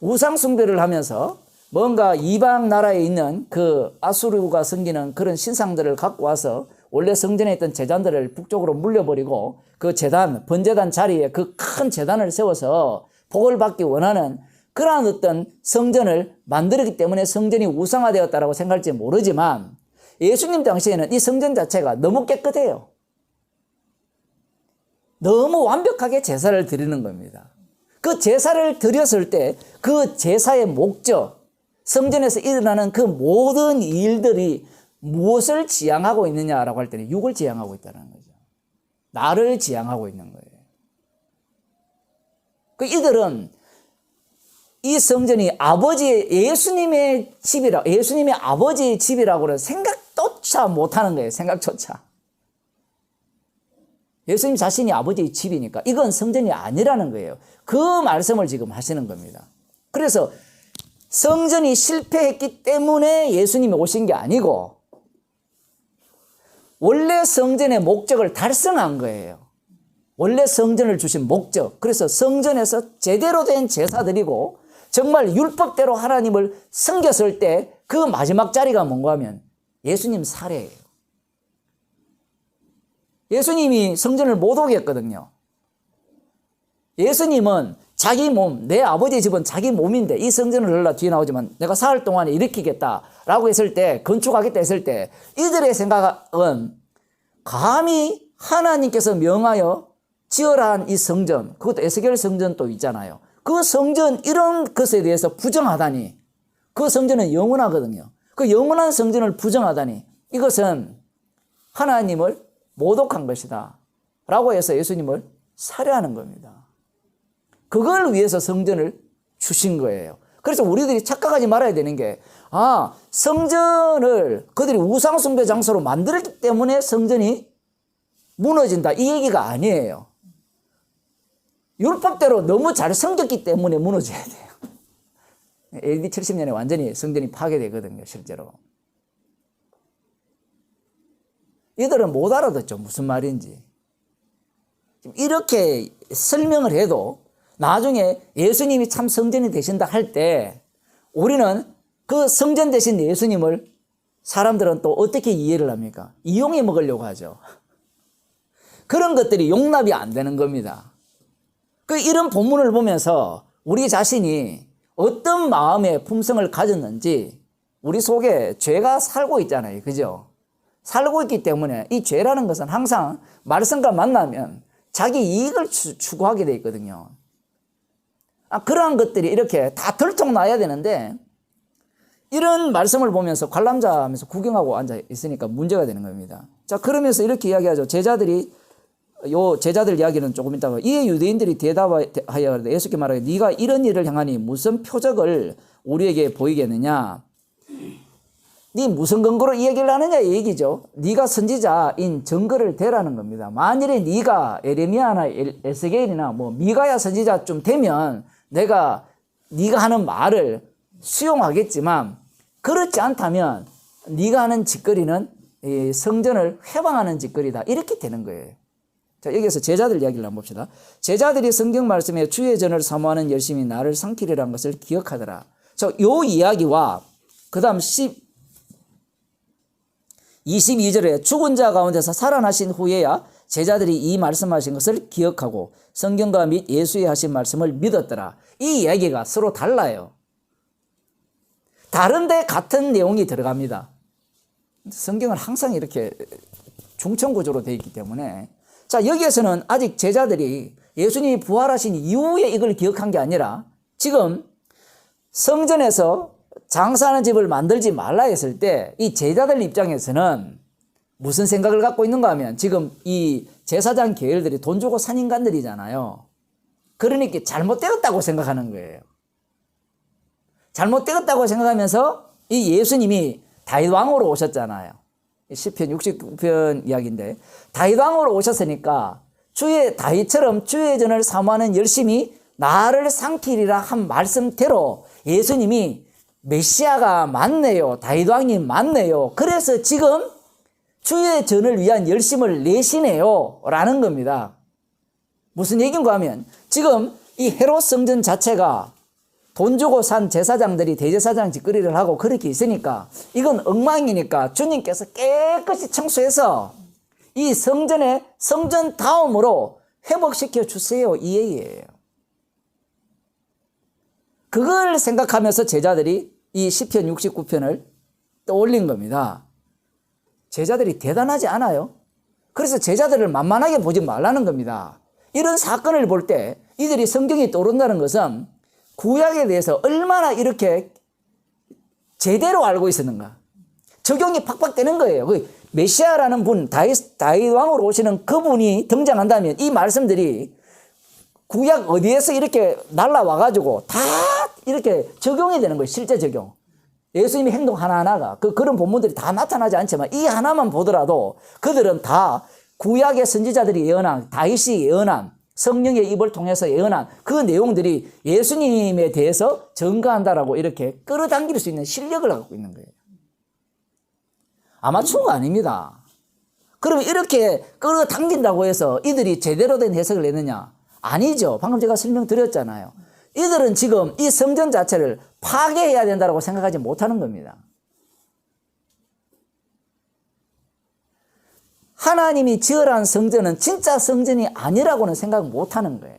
우상 숭배를 하면서 뭔가 이방 나라에 있는 그 아수르가 섬기는 그런 신상들을 갖고 와서 원래 성전에 있던 제단들을 북쪽으로 물려버리고 그 제단, 번제단 자리에 그 큰 제단을 세워서 복을 받기 원하는 그러한 어떤 성전을 만들었기 때문에 성전이 우상화되었다라고 생각할지 모르지만, 예수님 당시에는 이 성전 자체가 너무 깨끗해요. 너무 완벽하게 제사를 드리는 겁니다. 그 제사를 드렸을 때 그 제사의 목적, 성전에서 일어나는 그 모든 일들이 무엇을 지향하고 있느냐라고 할 때는 육을 지향하고 있다는 거죠. 나를 지향하고 있는 거예요. 그 이들은 이 성전이 예수님의 예수님의 아버지의 집이라고는 생각조차 못하는 거예요. 생각조차. 예수님 자신이 아버지의 집이니까 이건 성전이 아니라는 거예요. 그 말씀을 지금 하시는 겁니다. 그래서 성전이 실패했기 때문에 예수님이 오신 게 아니고 원래 성전의 목적을 달성한 거예요. 원래 성전을 주신 목적. 그래서 성전에서 제대로 된 제사 드리고 정말 율법대로 하나님을 섬겼을 때 그 마지막 자리가 뭔가 하면 예수님 사례예요. 예수님이 성전을 못 오게 했거든요. 예수님은 자기 몸, 내 아버지의 집은 자기 몸인데 이 성전을 열라 뒤에 나오지만 내가 사흘 동안에 일으키겠다라고 했을 때, 건축하겠다 했을 때 이들의 생각은 감히 하나님께서 명하여 지어라 한 이 성전, 그것도 에스겔 성전 또 있잖아요. 그 성전 이런 것에 대해서 부정하다니, 그 성전은 영원하거든요. 그 영원한 성전을 부정하다니 이것은 하나님을 모독한 것이다 라고 해서 예수님을 살해하는 겁니다. 그걸 위해서 성전을 주신 거예요. 그래서 우리들이 착각하지 말아야 되는 게, 성전을 그들이 우상숭배 장소로 만들었기 때문에 성전이 무너진다, 이 얘기가 아니에요. 율법대로 너무 잘 섬겼기 때문에 무너져야 돼요. AD 70년에 완전히 성전이 파괴되거든요, 실제로. 이들은 못 알아듣죠, 무슨 말인지. 이렇게 설명을 해도 나중에 예수님이 참 성전이 되신다 할 때 우리는 그 성전 되신 예수님을 사람들은 또 어떻게 이해를 합니까? 이용해 먹으려고 하죠. 그런 것들이 용납이 안 되는 겁니다. 이런 본문을 보면서 우리 자신이 어떤 마음의 품성을 가졌는지, 우리 속에 죄가 살고 있잖아요. 그죠? 살고 있기 때문에 이 죄라는 것은 항상 말씀과 만나면 자기 이익을 추구하게 돼 있거든요. 그러한 것들이 이렇게 다 들통나야 되는데 이런 말씀을 보면서 관람자 하면서 구경하고 앉아 있으니까 문제가 되는 겁니다. 자, 그러면서 이렇게 이야기하죠. 제자들 이야기는 조금 있다가, 이에 유대인들이 대답하여 예수께 말하여 네가 이런 일을 향하니 무슨 표적을 우리에게 보이겠느냐? 네 무슨 근거로 이 얘기를 하느냐 이 얘기죠. 네가 선지자인 증거를 대라는 겁니다. 만일에 네가 에레미야나 에스겔이나 미가야 선지자쯤 되면 내가 네가 하는 말을 수용하겠지만, 그렇지 않다면 네가 하는 짓거리는 성전을 회방하는 짓거리다, 이렇게 되는 거예요. 자, 여기서 제자들 이야기를 한번 봅시다. 제자들이 성경 말씀에 주의 전을 사모하는 열심히 나를 삼키리라는 것을 기억하더라. 요 이야기와 그 다음 22절에 죽은 자 가운데서 살아나신 후에야 제자들이 이 말씀하신 것을 기억하고 성경과 및 예수의 하신 말씀을 믿었더라. 이 이야기가 서로 달라요. 다른데 같은 내용이 들어갑니다. 성경은 항상 이렇게 중천구조로 되어 있기 때문에, 자, 여기에서는 아직 제자들이 예수님이 부활하신 이후에 이걸 기억한 게 아니라 지금 성전에서 장사하는 집을 만들지 말라 했을 때 이 제자들 입장에서는 무슨 생각을 갖고 있는가 하면, 지금 이 제사장 계열들이 돈 주고 산 인간들이잖아요. 그러니까 잘못되었다고 생각하는 거예요. 잘못되었다고 생각하면서 이 예수님이 다윗 왕으로 오셨잖아요. 시편 69편 이야기인데, 다윗 왕으로 오셨으니까 다윗처럼 주의 전을 사모하는 열심히 나를 삼키리라 한 말씀대로 예수님이 메시아가 맞네요, 다윗 왕이 맞네요, 그래서 지금 주의 전을 위한 열심을 내시네요 라는 겁니다. 무슨 얘기인가 하면, 지금 이 헤롯 성전 자체가 돈 주고 산 제사장들이 대제사장 짓거리를 하고 그렇게 있으니까 이건 엉망이니까 주님께서 깨끗이 청소해서 이 성전 다음으로 회복시켜 주세요, 이 얘기예요. 그걸 생각하면서 제자들이 이 시편 69편을 떠올린 겁니다. 제자들이 대단하지 않아요? 그래서 제자들을 만만하게 보지 말라는 겁니다. 이런 사건을 볼 때 이들이 성경이 떠오른다는 것은 구약에 대해서 얼마나 이렇게 제대로 알고 있었는가. 적용이 팍팍 되는 거예요. 그 메시아라는 분, 다윗 왕으로 오시는 그분이 등장한다면 이 말씀들이 구약 어디에서 이렇게 날라와가지고 다 이렇게 적용이 되는 거예요. 실제 적용. 예수님의 행동 하나하나가 그런 본문들이 다 나타나지 않지만 이 하나만 보더라도 그들은 다 구약의 선지자들이 예언한, 다윗이 예언한, 성령의 입을 통해서 예언한 그 내용들이 예수님에 대해서 증거한다라고 이렇게 끌어당길 수 있는 실력을 갖고 있는 거예요. 아마추어가 아닙니다. 그러면 이렇게 끌어당긴다고 해서 이들이 제대로 된 해석을 내느냐? 아니죠. 방금 제가 설명드렸잖아요. 이들은 지금 이 성전 자체를 파괴해야 된다고 생각하지 못하는 겁니다. 하나님이 지으란 성전은 진짜 성전이 아니라고는 생각 못하는 거예요.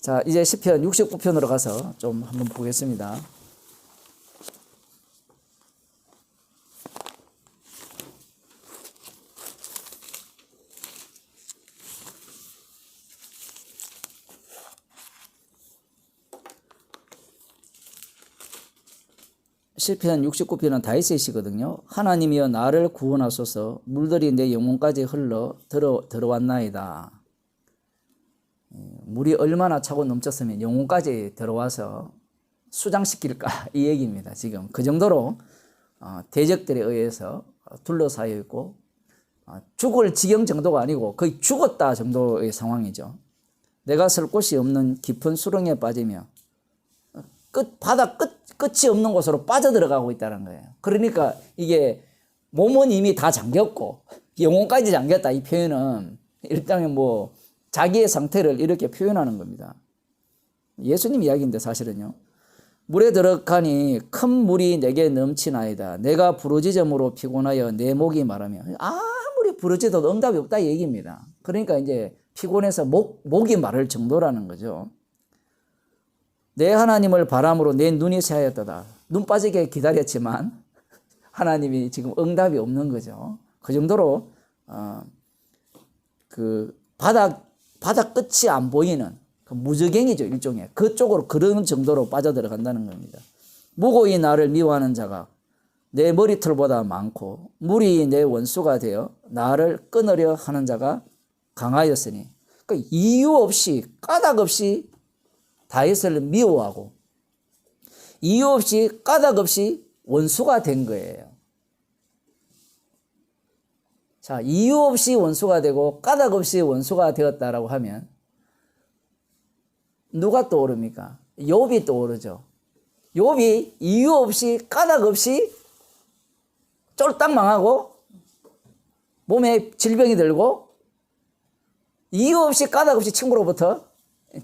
자, 이제 시편 69편으로 가서 좀 한번 보겠습니다. 시편 69편은 다윗의 시거든요. 하나님이여 나를 구원하소서. 물들이 내 영혼까지 흘러 들어왔나이다. 물이 얼마나 차고 넘쳤으면 영혼까지 들어와서 수장시킬까 이 얘기입니다. 지금 그 정도로 대적들에 의해서 둘러싸여 있고 죽을 지경 정도가 아니고 거의 죽었다 정도의 상황이죠. 내가 설 곳이 없는 깊은 수렁에 빠지며 바다 끝이 없는 곳으로 빠져들어가고 있다는 거예요. 그러니까 이게 몸은 이미 다 잠겼고 영혼까지 잠겼다 이 표현은 일단은 뭐 자기의 상태를 이렇게 표현하는 겁니다. 예수님 이야기인데 사실은요. 물에 들어가니 큰 물이 내게 넘치나이다. 내가 부르짖음으로 피곤하여 내 목이 마르며 아무리 부르짖어도 응답이 없다 이 얘기입니다. 그러니까 이제 피곤해서 목이 마를 정도라는 거죠. 내 하나님을 바람으로 내 눈이 새하였다. 눈 빠지게 기다렸지만 하나님이 지금 응답이 없는 거죠. 그 정도로 그 바다 끝이 안 보이는 그 무저갱이죠, 일종의. 그쪽으로 그런 정도로 빠져들어간다는 겁니다. 무고히 나를 미워하는 자가 내 머리털보다 많고 물이 내 원수가 되어 나를 끊으려 하는 자가 강하였으니, 그러니까 이유 없이 까닭 없이 다윗을 미워하고 이유 없이 까닭 없이 원수가 된 거예요. 자, 이유 없이 원수가 되고 까닭 없이 원수가 되었다라고 하면 누가 떠오릅니까? 욥이 떠오르죠. 욥이 이유 없이 까닭 없이 쫄딱 망하고 몸에 질병이 들고 이유 없이 까닭 없이 친구로부터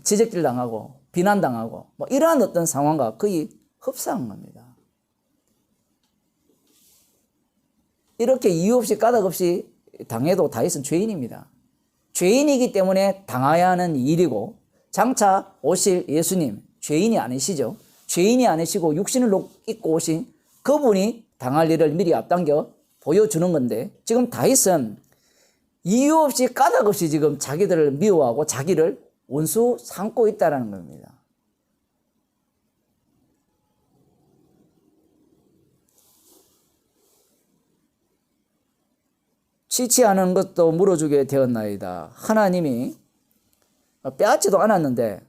지적질 당하고 비난당하고 뭐 이러한 어떤 상황과 거의 흡사한 겁니다. 이렇게 이유 없이 까닭 없이 당해도 다윗은 죄인입니다. 죄인이기 때문에 당해야 하는 일이고 장차 오실 예수님 죄인이 아니시죠. 죄인이 아니시고 육신을 입고 오신 그분이 당할 일을 미리 앞당겨 보여주는 건데 지금 다윗은 이유 없이 까닭 없이 지금 자기들을 미워하고 자기를 원수 삼고 있다는 겁니다. 취치하는 것도 물어주게 되었나이다. 하나님이 빼앗지도 않았는데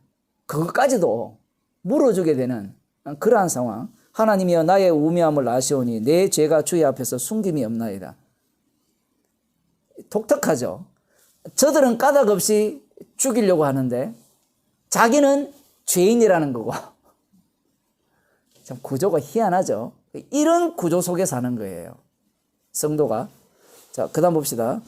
그것까지도 물어주게 되는 그러한 상황. 하나님이여 나의 우매함을 아시오니 내 죄가 주의 앞에서 숨김이 없나이다. 독특하죠. 저들은 까닭 없이 죽이려고 하는데 자기는 죄인이라는 거고 참 구조가 희한하죠. 이런 구조 속에 사는 거예요, 성도가. 자, 그 다음 봅시다.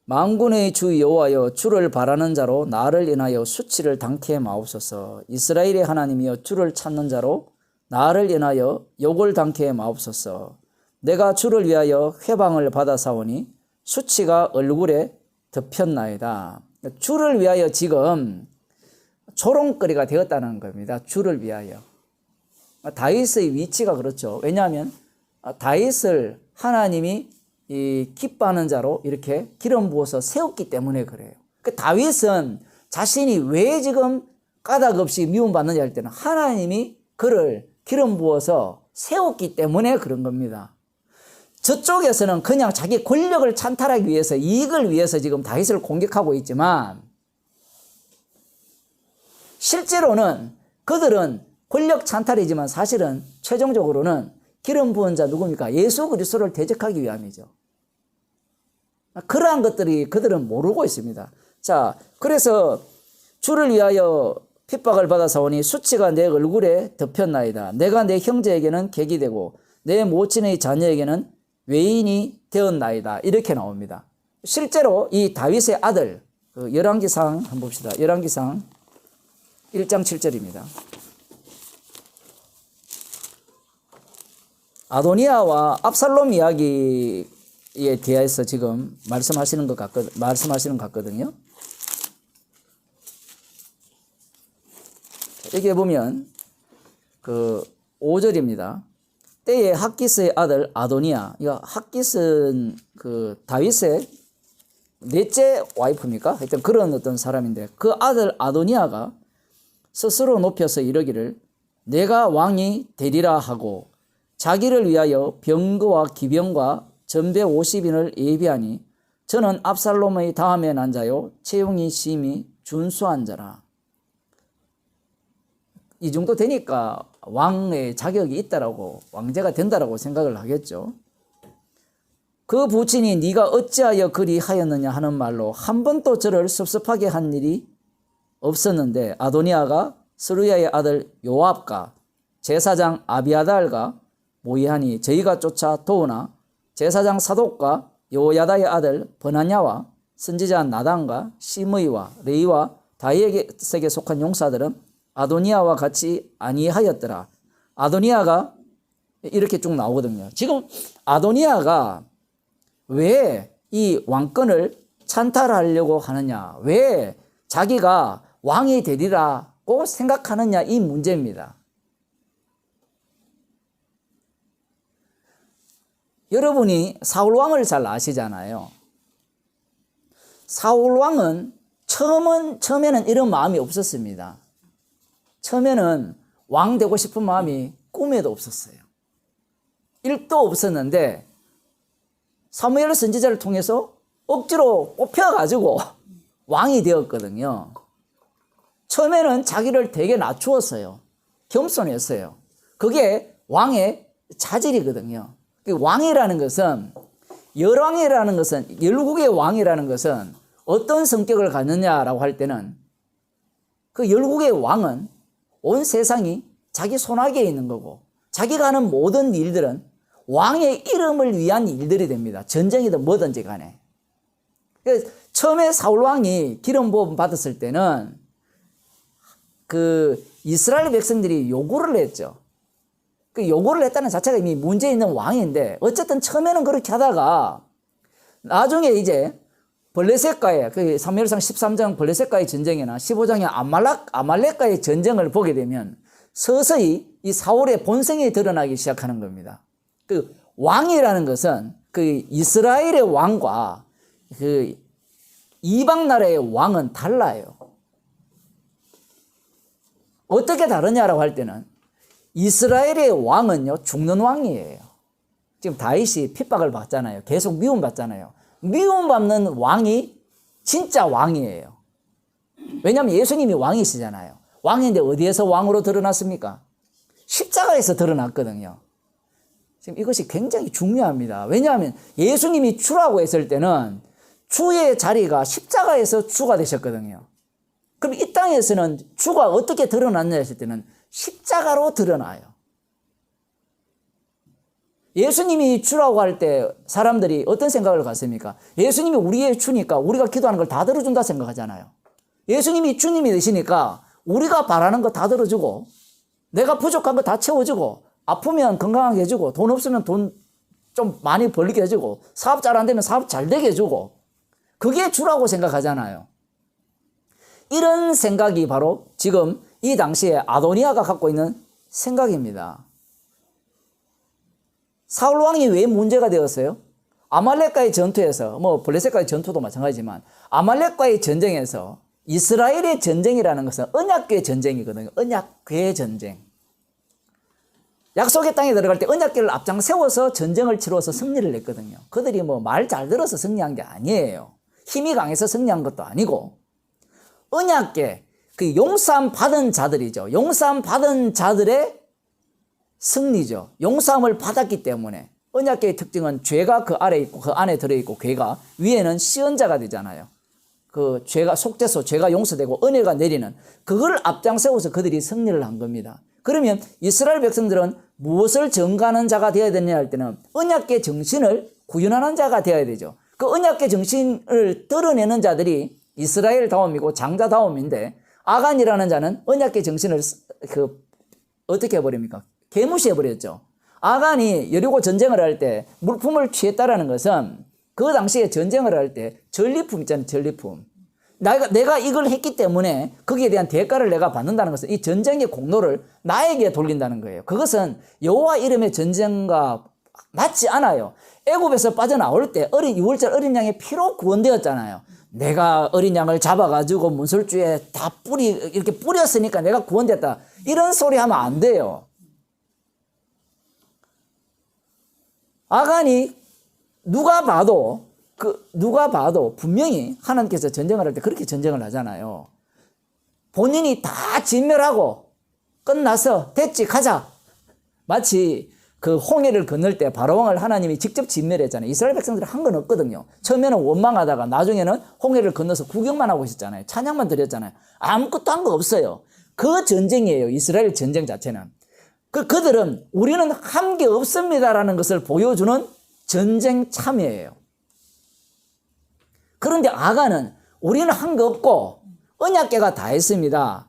만군의 주 여호와여 주를 바라는 자로 나를 인하여 수치를 당케 마옵소서. 이스라엘의 하나님이여 주를 찾는 자로 나를 인하여 욕을 당케 마옵소서. 내가 주를 위하여 회방을 받아 사오니 수치가 얼굴에 덮였나이다. 주를 위하여 지금 조롱거리가 되었다는 겁니다. 주를 위하여. 다윗의 위치가 그렇죠. 왜냐하면 다윗을 하나님이 이 기뻐하는 자로 이렇게 기름 부어서 세웠기 때문에 그래요. 그 다윗은 자신이 왜 지금 까닭 없이 미움받느냐 할 때는 하나님이 그를 기름 부어서 세웠기 때문에 그런 겁니다. 저쪽에서는 그냥 자기 권력을 찬탈하기 위해서, 이익을 위해서 지금 다윗을 공격하고 있지만 실제로는 그들은 권력 찬탈이지만 사실은 최종적으로는 기름 부은 자 누굽니까? 예수 그리스도를 대적하기 위함이죠. 그러한 것들이 그들은 모르고 있습니다. 자, 그래서 주를 위하여 핍박을 받아사오니 수치가 내 얼굴에 덮였나이다. 내가 내 형제에게는 객이 되고 내 모친의 자녀에게는 외인이 되었나이다. 이렇게 나옵니다. 실제로 이 다윗의 아들, 열왕기상 한번 봅시다. 열왕기상 1장 7절입니다. 아도니아와 압살롬 이야기에 대해서 지금 말씀하시는 것 같거든요. 여기에 보면 5절입니다. 때에 핫기스의 아들 아도니아, 핫기스는 다윗의 넷째 와이프입니까? 하여튼 그런 어떤 사람인데 그 아들 아도니아가 스스로 높여서 이르기를 내가 왕이 되리라 하고 자기를 위하여 병거와 기병과 전배 50인을 예비하니 저는 압살롬의 다음에 난 자요 채용이 심히 준수한 자라. 이 정도 되니까 왕의 자격이 있다라고, 왕제가 된다라고 생각을 하겠죠. 그 부친이 네가 어찌하여 그리 하였느냐 하는 말로 한 번도 저를 섭섭하게 한 일이 없었는데 아도니아가 스루야의 아들 요압과 제사장 아비아달과 모의하니 저희가 쫓아 도우나 제사장 사독과 요야다의 아들 버나냐와 선지자 나단과 시므이와 레이와 다윗에게 속한 용사들은 아도니아와 같이 아니하였더라. 아도니아가 이렇게 쭉 나오거든요. 지금 아도니아가 왜 이 왕권을 찬탈하려고 하느냐, 왜 자기가 왕이 되리라고 생각하느냐, 이 문제입니다. 여러분이 사울 왕을 잘 아시잖아요. 사울 왕은 처음에는 이런 마음이 없었습니다. 처음에는 왕 되고 싶은 마음이 꿈에도 없었어요. 1도 없었는데 사무엘 선지자를 통해서 억지로 뽑혀가지고 왕이 되었거든요. 처음에는 자기를 되게 낮추었어요. 겸손했어요. 그게 왕의 자질이거든요. 왕이라는 것은, 열왕이라는 것은, 열국의 왕이라는 것은 어떤 성격을 갖느냐라고 할 때는 그 열국의 왕은 온 세상이 자기 손아귀에 있는 거고 자기가 하는 모든 일들은 왕의 이름을 위한 일들이 됩니다. 전쟁이든 뭐든지 간에. 처음에 사울왕이 기름 부음 받았을 때는 그 이스라엘 백성들이 요구를 했죠. 그 요구를 했다는 자체가 이미 문제 있는 왕인데 어쨌든 처음에는 그렇게 하다가 나중에 이제 블레셋과의 그 사무엘상 13장 블레셋과의 전쟁이나 15장의 아말렉과의 전쟁을 보게 되면 서서히 이 사울의 본성이 드러나기 시작하는 겁니다. 그 왕이라는 것은 그 이스라엘의 왕과 그 이방 나라의 왕은 달라요. 어떻게 다르냐라고 할 때는 이스라엘의 왕은요 죽는 왕이에요. 지금 다윗이 핍박을 받잖아요. 계속 미움받잖아요. 미움받는 왕이 진짜 왕이에요. 왜냐하면 예수님이 왕이시잖아요. 왕인데 어디에서 왕으로 드러났습니까? 십자가에서 드러났거든요. 지금 이것이 굉장히 중요합니다. 왜냐하면 예수님이 주라고 했을 때는 주의 자리가 십자가에서 주가 되셨거든요. 그럼 이 땅에서는 주가 어떻게 드러났냐 했을 때는 십자가로 드러나요. 예수님이 주라고 할 때 사람들이 어떤 생각을 갖습니까? 예수님이 우리의 주니까 우리가 기도하는 걸 다 들어준다 생각하잖아요. 예수님이 주님이 되시니까 우리가 바라는 거 다 들어주고 내가 부족한 거 다 채워주고 아프면 건강하게 해주고 돈 없으면 돈 좀 많이 벌게 해주고 사업 잘 안 되면 사업 잘 되게 해주고 그게 주라고 생각하잖아요. 이런 생각이 바로 지금 이 당시에 아도니아가 갖고 있는 생각입니다. 사울 왕이 왜 문제가 되었어요? 아말렉과의 전투에서, 블레셋과의 전투도 마찬가지지만 아말렉과의 전쟁에서 이스라엘의 전쟁이라는 것은 언약궤 전쟁이거든요. 언약궤 전쟁. 약속의 땅에 들어갈 때 언약궤를 앞장 세워서 전쟁을 치러서 승리를 냈거든요. 그들이 말 잘 들어서 승리한 게 아니에요. 힘이 강해서 승리한 것도 아니고, 언약궤, 그 용서함 받은 자들이죠. 용서함 받은 자들의 승리죠. 용서함을 받았기 때문에. 언약궤의 특징은 죄가 그 아래에 있고 그 안에 들어있고 궤가 위에는 시언자가 되잖아요. 그 죄가 속죄소, 죄가 용서되고 은혜가 내리는 그걸 앞장세워서 그들이 승리를 한 겁니다. 그러면 이스라엘 백성들은 무엇을 전가하는 자가 되어야 되느냐 할 때는 언약궤 정신을 구현하는 자가 되어야 되죠. 그 언약궤 정신을 드러내는 자들이 이스라엘다움이고 장자다움인데, 아간이라는 자는 언약궤 정신을 어떻게 해버립니까? 개무시해버렸죠. 아간이 여리고 전쟁을 할 때 물품을 취했다라는 것은 그 당시에 전쟁을 할 때 전리품 있잖아요. 전리품. 내가 이걸 했기 때문에 거기에 대한 대가를 내가 받는다는 것은 이 전쟁의 공로를 나에게 돌린다는 거예요. 그것은 여호와 이름의 전쟁과 맞지 않아요. 애굽에서 빠져나올 때 유월절 어린 양의 피로 구원되었잖아요. 내가 어린 양을 잡아가지고 문설주에 다 이렇게 뿌렸으니까 내가 구원됐다. 이런 소리 하면 안 돼요. 아간이 누가 봐도 분명히 하나님께서 전쟁을 할 때 그렇게 전쟁을 하잖아요. 본인이 다 진멸하고 끝나서 됐지 가자. 마치 그 홍해를 건널 때 바로왕을 하나님이 직접 진멸했잖아요. 이스라엘 백성들이 한 건 없거든요. 처음에는 원망하다가 나중에는 홍해를 건너서 구경만 하고 있었잖아요. 찬양만 드렸잖아요. 아무것도 한 거 없어요. 그 전쟁이에요. 이스라엘 전쟁 자체는. 그들은 우리는 한 게 없습니다라는 것을 보여주는 전쟁 참여예요. 그런데 아간은 우리는 한 거 없고 언약궤가 다 했습니다.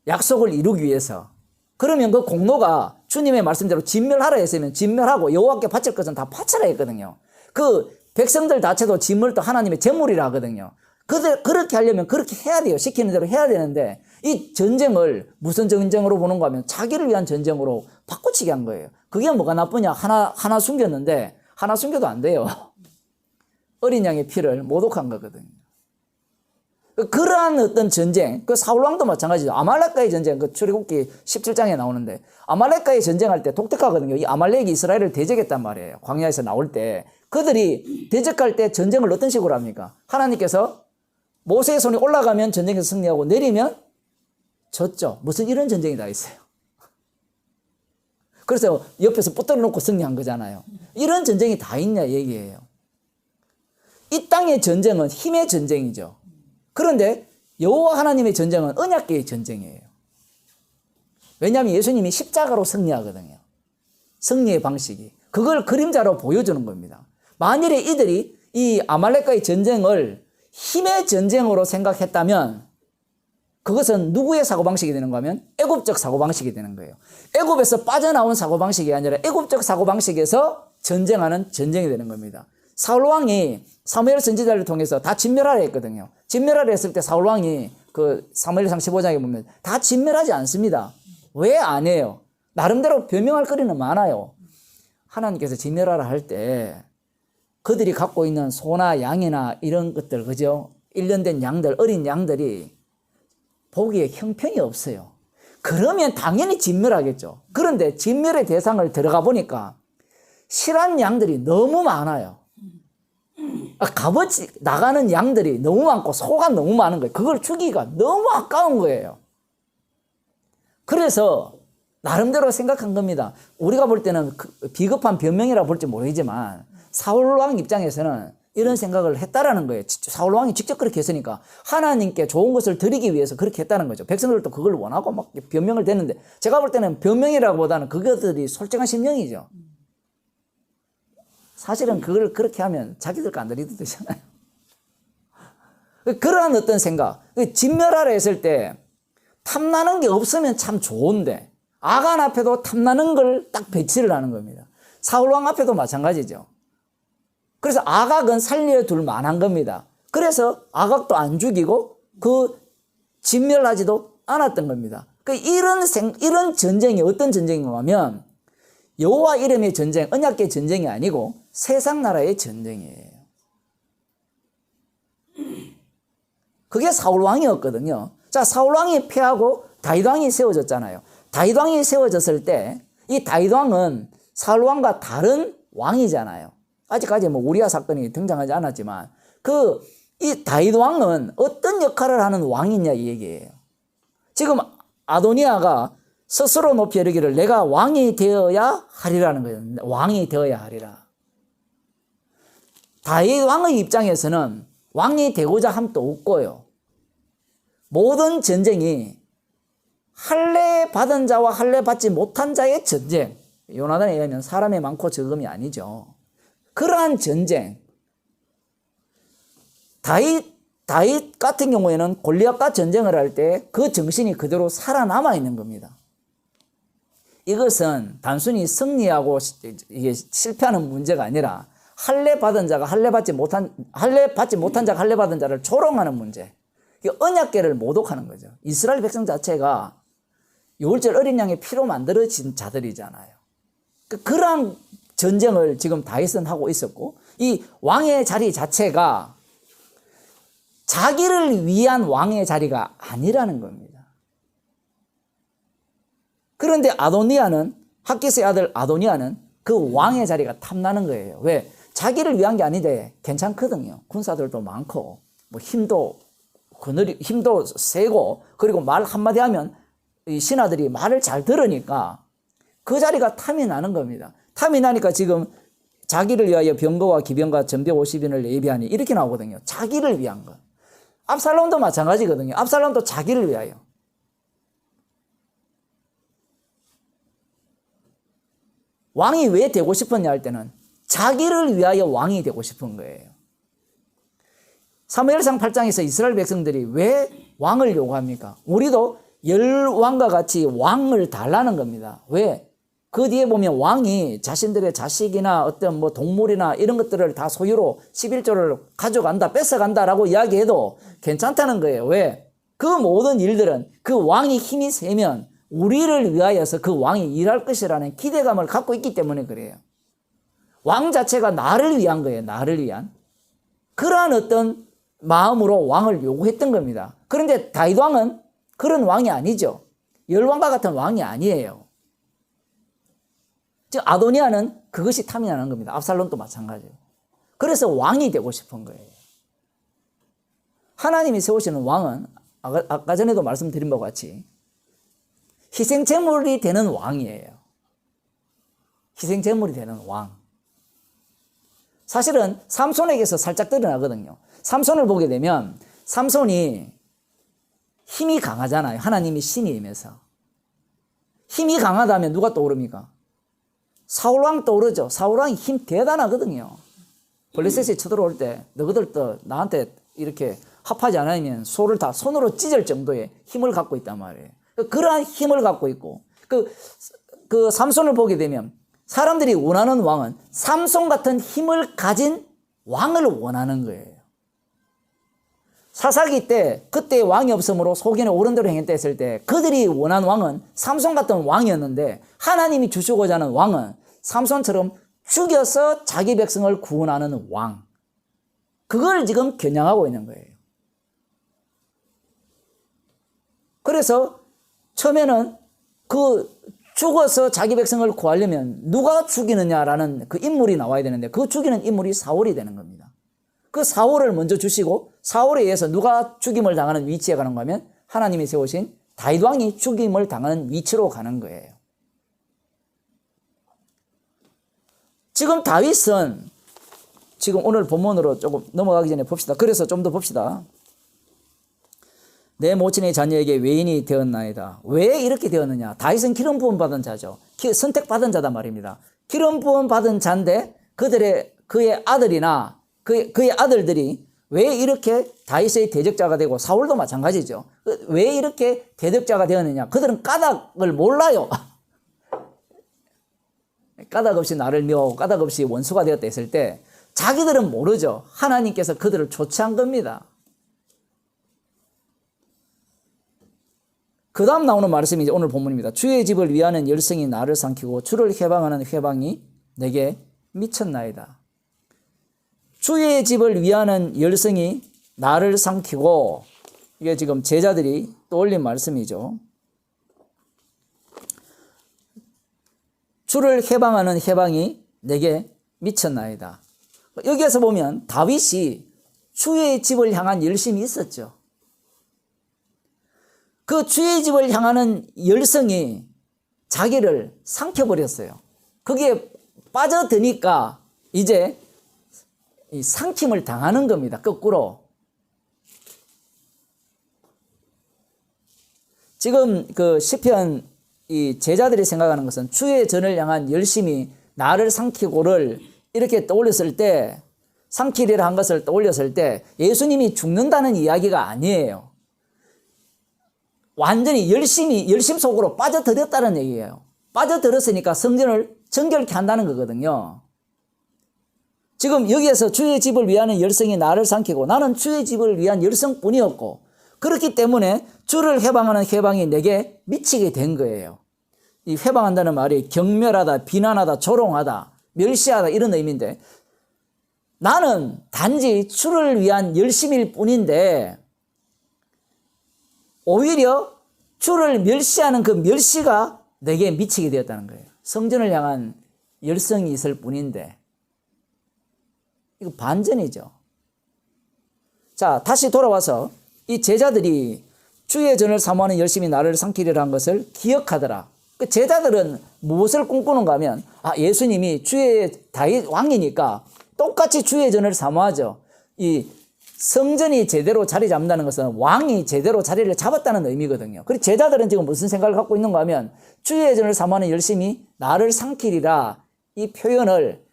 약속을 이루기 위해서. 그러면 그 공로가 주님의 말씀대로 진멸하라 했으면 진멸하고 여호와께 바칠 것은 다 바치라 했거든요. 그 백성들 자체도 진물도 하나님의 제물이라 하거든요. 그렇게 하려면 그렇게 해야 돼요. 시키는 대로 해야 되는데 이 전쟁을 무슨 전쟁으로 보는가 하면 자기를 위한 전쟁으로 바꾸치게 한 거예요. 그게 뭐가 나쁘냐? 하나 숨겼는데 하나 숨겨도 안 돼요. 어린 양의 피를 모독한 거거든요. 그러한 어떤 전쟁, 그 사울왕도 마찬가지죠. 아말렉과의 전쟁, 그 출애굽기 17장에 나오는데 아말렉과의 전쟁할 때 독특하거든요. 이 아말렉이 이스라엘을 대적했단 말이에요. 광야에서 나올 때. 그들이 대적할 때 전쟁을 어떤 식으로 합니까? 하나님께서 모세의 손이 올라가면 전쟁에서 승리하고 내리면 졌죠. 무슨 이런 전쟁이 다 있어요. 그래서 옆에서 붙들어 놓고 승리한 거잖아요. 이런 전쟁이 다 있냐 얘기예요. 이 땅의 전쟁은 힘의 전쟁이죠. 그런데 여호와 하나님의 전쟁은 언약궤의 전쟁이에요. 왜냐하면 예수님이 십자가로 승리하거든요. 승리의 방식이. 그걸 그림자로 보여주는 겁니다. 만일에 이들이 이 아말렉과의 전쟁을 힘의 전쟁으로 생각했다면 그것은 누구의 사고방식이 되는가 하면 애굽적 사고방식이 되는 거예요. 애굽에서 빠져나온 사고방식이 아니라 애굽적 사고방식에서 전쟁하는 전쟁이 되는 겁니다. 사울왕이 사무엘 선지자를 통해서 다 진멸하라 했거든요. 진멸하라 했을 때 사울왕이 그 사무엘상 15장에 보면 다 진멸하지 않습니다. 왜 안 해요? 나름대로 변명할 거리는 많아요. 하나님께서 진멸하라 할 때 그들이 갖고 있는 소나 양이나 이런 것들, 그죠? 1년 된 양들, 어린 양들이 보기에 형편이 없어요. 그러면 당연히 진멸하겠죠. 그런데 진멸의 대상을 들어가 보니까 실한 양들이 너무 많아요. 값어치 나가는 양들이 너무 많고 소가 너무 많은 거예요. 그걸 주기가 너무 아까운 거예요. 그래서 나름대로 생각한 겁니다. 우리가 볼 때는 비겁한 변명이라 볼지 모르지만 사울왕 입장에서는 이런 생각을 했다라는 거예요. 사울왕이 직접 그렇게 했으니까 하나님께 좋은 것을 드리기 위해서 그렇게 했다는 거죠. 백성들도 그걸 원하고 막 변명을 댔는데 제가 볼 때는 변명이라기보다는 그것들이 솔직한 심령이죠. 사실은 그걸 그렇게 하면 자기들 깐들이도 되잖아요. 그러한 어떤 생각, 진멸하라 했을 때 탐나는 게 없으면 참 좋은데 아간 앞에도 탐나는 걸 딱 배치를 하는 겁니다. 사울왕 앞에도 마찬가지죠. 그래서 아각은 살려둘 만한 겁니다. 그래서 아각도 안 죽이고 그 진멸하지도 않았던 겁니다. 이런 전쟁이 어떤 전쟁인가 하면 여호와 이름의 전쟁, 언약궤 전쟁이 아니고 세상 나라의 전쟁이에요. 그게 사울 왕이었거든요. 자, 사울 왕이 패하고 다윗 왕이 세워졌잖아요. 다윗 왕이 세워졌을 때 이 다윗 왕은 사울 왕과 다른 왕이잖아요. 아직까지 뭐 우리아 사건이 등장하지 않았지만 이 다윗 왕은 어떤 역할을 하는 왕이냐 이 얘기예요. 지금 아도니아가 스스로 높이 이르기를 내가 왕이 되어야 하리라는 거예요. 왕이 되어야 하리라. 다윗 왕의 입장에서는 왕이 되고자 함도 없고요. 모든 전쟁이 할례 받은 자와 할례 받지 못한 자의 전쟁. 요나단에 의하면 사람이 많고 적음이 아니죠. 그러한 전쟁. 다윗 같은 경우에는 골리앗과 전쟁을 할 때 그 정신이 그대로 살아남아 있는 겁니다. 이것은 단순히 승리하고 이게 실패하는 문제가 아니라 할례 받은 자가 할례 받지 못한 자가 할례 받은 자를 조롱하는 문제. 언약궤를 모독하는 거죠. 이스라엘 백성 자체가 유월절 어린 양의 피로 만들어진 자들이잖아요. 그러한 전쟁을 지금 다윗은 하고 있었고 이 왕의 자리 자체가 자기를 위한 왕의 자리가 아니라는 겁니다. 그런데 핫깃의 아들 아도니아는 그 왕의 자리가 탐나는 거예요. 왜? 자기를 위한 게 아닌데 괜찮거든요. 군사들도 많고 뭐 힘도 세고 그리고 말 한마디 하면 이 신하들이 말을 잘 들으니까 그 자리가 탐이 나는 겁니다. 탐이 나니까 지금 자기를 위하여 병거와 기병과 전병 50인을 예비하니 이렇게 나오거든요. 자기를 위한 것. 압살롬도 마찬가지거든요. 압살롬도 자기를 위하여. 왕이 왜 되고 싶었냐 할 때는 자기를 위하여 왕이 되고 싶은 거예요. 사무엘상 8장에서 이스라엘 백성들이 왜 왕을 요구합니까? 우리도 열왕과 같이 왕을 달라는 겁니다. 왜? 그 뒤에 보면 왕이 자신들의 자식이나 어떤 뭐 동물이나 이런 것들을 다 소유로 11조를 가져간다, 뺏어간다라고 이야기해도 괜찮다는 거예요. 왜? 그 모든 일들은 그 왕이 힘이 세면 우리를 위하여서 그 왕이 일할 것이라는 기대감을 갖고 있기 때문에 그래요. 왕 자체가 나를 위한 거예요. 나를 위한. 그러한 어떤 마음으로 왕을 요구했던 겁니다. 그런데 다윗 왕은 그런 왕이 아니죠. 열왕과 같은 왕이 아니에요. 즉 아도니아는 그것이 탐이 나는 겁니다. 압살롬도 마찬가지예요. 그래서 왕이 되고 싶은 거예요. 하나님이 세우시는 왕은 아까 전에도 말씀드린 바와 같이 희생제물이 되는 왕이에요. 희생제물이 되는 왕. 사실은 삼손에게서 살짝 드러나거든요. 삼손을 보게 되면 삼손이 힘이 강하잖아요. 하나님이 신이 임해서. 힘이 강하다면 누가 떠오릅니까? 사울왕 떠오르죠. 사울왕이 힘 대단하거든요. 블레셋이 쳐들어올 때 너희들도 나한테 이렇게 합하지 않으면 소를 다 손으로 찢을 정도의 힘을 갖고 있단 말이에요. 그러한 힘을 갖고 있고 그 삼손을 보게 되면 사람들이 원하는 왕은 삼손 같은 힘을 가진 왕을 원하는 거예요. 사사기 때 그때 왕이 없으므로 속이는 옳은 대로 행했다 했을 때 그들이 원한 왕은 삼손 같은 왕이었는데 하나님이 주시고자 하는 왕은 삼손처럼 죽여서 자기 백성을 구원하는 왕. 그걸 지금 겨냥하고 있는 거예요. 그래서 처음에는 그 죽어서 자기 백성을 구하려면 누가 죽이느냐라는 그 인물이 나와야 되는데 그 죽이는 인물이 사울이 되는 겁니다. 그 사울을 먼저 주시고 사울에 의해서 누가 죽임을 당하는 위치에 가는 거면 하나님이 세우신 다윗 왕이 죽임을 당하는 위치로 가는 거예요. 지금 다윗은 지금 오늘 본문으로 조금 넘어가기 전에 봅시다. 그래서 좀 더 봅시다. 내 모친의 자녀에게 외인이 되었나이다. 왜 이렇게 되었느냐? 다윗은 기름 부음 받은 자죠. 선택받은 자단 말입니다. 기름 부음 받은 자인데 그의 아들이나 그의 아들들이 왜 이렇게 다윗의 대적자가 되고 사울도 마찬가지죠. 왜 이렇게 대적자가 되었느냐? 그들은 까닭을 몰라요. 까닭 없이 나를 미워하고 까닭 없이 원수가 되었다 했을 때 자기들은 모르죠. 하나님께서 그들을 조치한 겁니다. 그 다음 나오는 말씀이 이제 오늘 본문입니다. 주의 집을 위하는 열성이 나를 삼키고 주를 회방하는 회방이 내게 미쳤나이다. 주의 집을 위하는 열성이 나를 삼키고, 이게 지금 제자들이 떠올린 말씀이죠. 주를 회방하는 회방이 내게 미쳤나이다. 여기에서 보면 다윗이 주의 집을 향한 열심이 있었죠. 그 주의 집을 향하는 열성이 자기를 삼켜버렸어요. 거기에 빠져드니까 이제 이 삼킴을 당하는 겁니다. 거꾸로. 지금 그 시편 이 제자들이 생각하는 것은 주의 전을 향한 열심이 나를 삼키고를 이렇게 떠올렸을 때, 삼키리라 한 것을 떠올렸을 때 예수님이 죽는다는 이야기가 아니에요. 완전히 열심 속으로 빠져들었다는 얘기예요. 빠져들었으니까 성전을 정결케 한다는 거거든요. 지금 여기에서 주의 집을 위하는 열성이 나를 삼키고 나는 주의 집을 위한 열성뿐이었고, 그렇기 때문에 주를 회방하는 회방이 내게 미치게 된 거예요. 이 회방한다는 말이 경멸하다, 비난하다, 조롱하다, 멸시하다 이런 의미인데, 나는 단지 주를 위한 열심일 뿐인데 오히려 주를 멸시하는 그 멸시가 내게 미치게 되었다는 거예요. 성전을 향한 열성이 있을 뿐인데. 이거 반전이죠. 자, 다시 돌아와서 이 제자들이 주의 전을 사모하는 열심이 나를 삼키리라 한 것을 기억하더라. 그 제자들은 무엇을 꿈꾸는가 하면, 예수님이 주의 다윗 왕이니까 똑같이 주의 전을 사모하죠. 이 성전이 제대로 자리 잡는다는 것은 왕이 제대로 자리를 잡았다는 의미거든요. 그리고 제자들은 지금 무슨 생각을 갖고 있는가 하면, 주의 전을 사모하는 열심이 나를 삼키리라, 이 표현을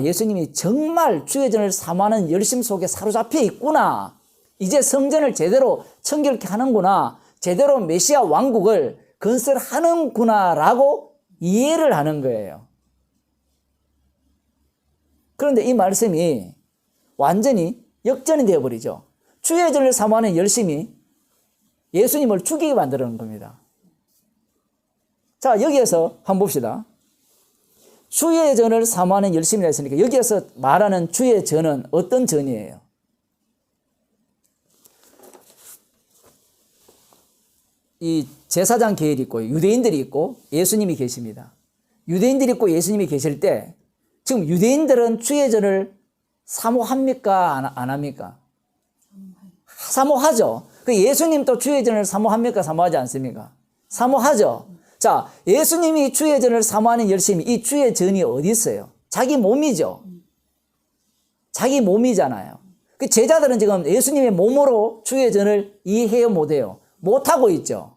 예수님이 정말 주의 전을 사모하는 열심 속에 사로잡혀 있구나, 이제 성전을 제대로 청결케 하는구나, 제대로 메시아 왕국을 건설하는구나 라고 이해를 하는 거예요. 그런데 이 말씀이 완전히 역전이 되어버리죠. 주의 전을 사모하는 열심이 예수님을 죽이게 만드는 겁니다. 자, 여기에서 한번 봅시다. 주의 전을 사모하는 열심이라 했으니까 여기에서 말하는 주의 전은 어떤 전이에요? 이 제사장 계율이 있고 유대인들이 있고 예수님이 계십니다. 유대인들이 있고 예수님이 계실 때 지금 유대인들은 주의 전을 사모합니까? 안 합니까? 사모하죠. 그 예수님도 주의 전을 사모합니까? 사모하지 않습니까? 사모하죠. 자, 예수님이 주의 전을 사모하는 열심이, 이 주의 전이 어디 있어요? 자기 몸이죠. 자기 몸이잖아요. 그 제자들은 지금 예수님의 몸으로 주의 전을 이해해요, 못해요? 못하고 있죠.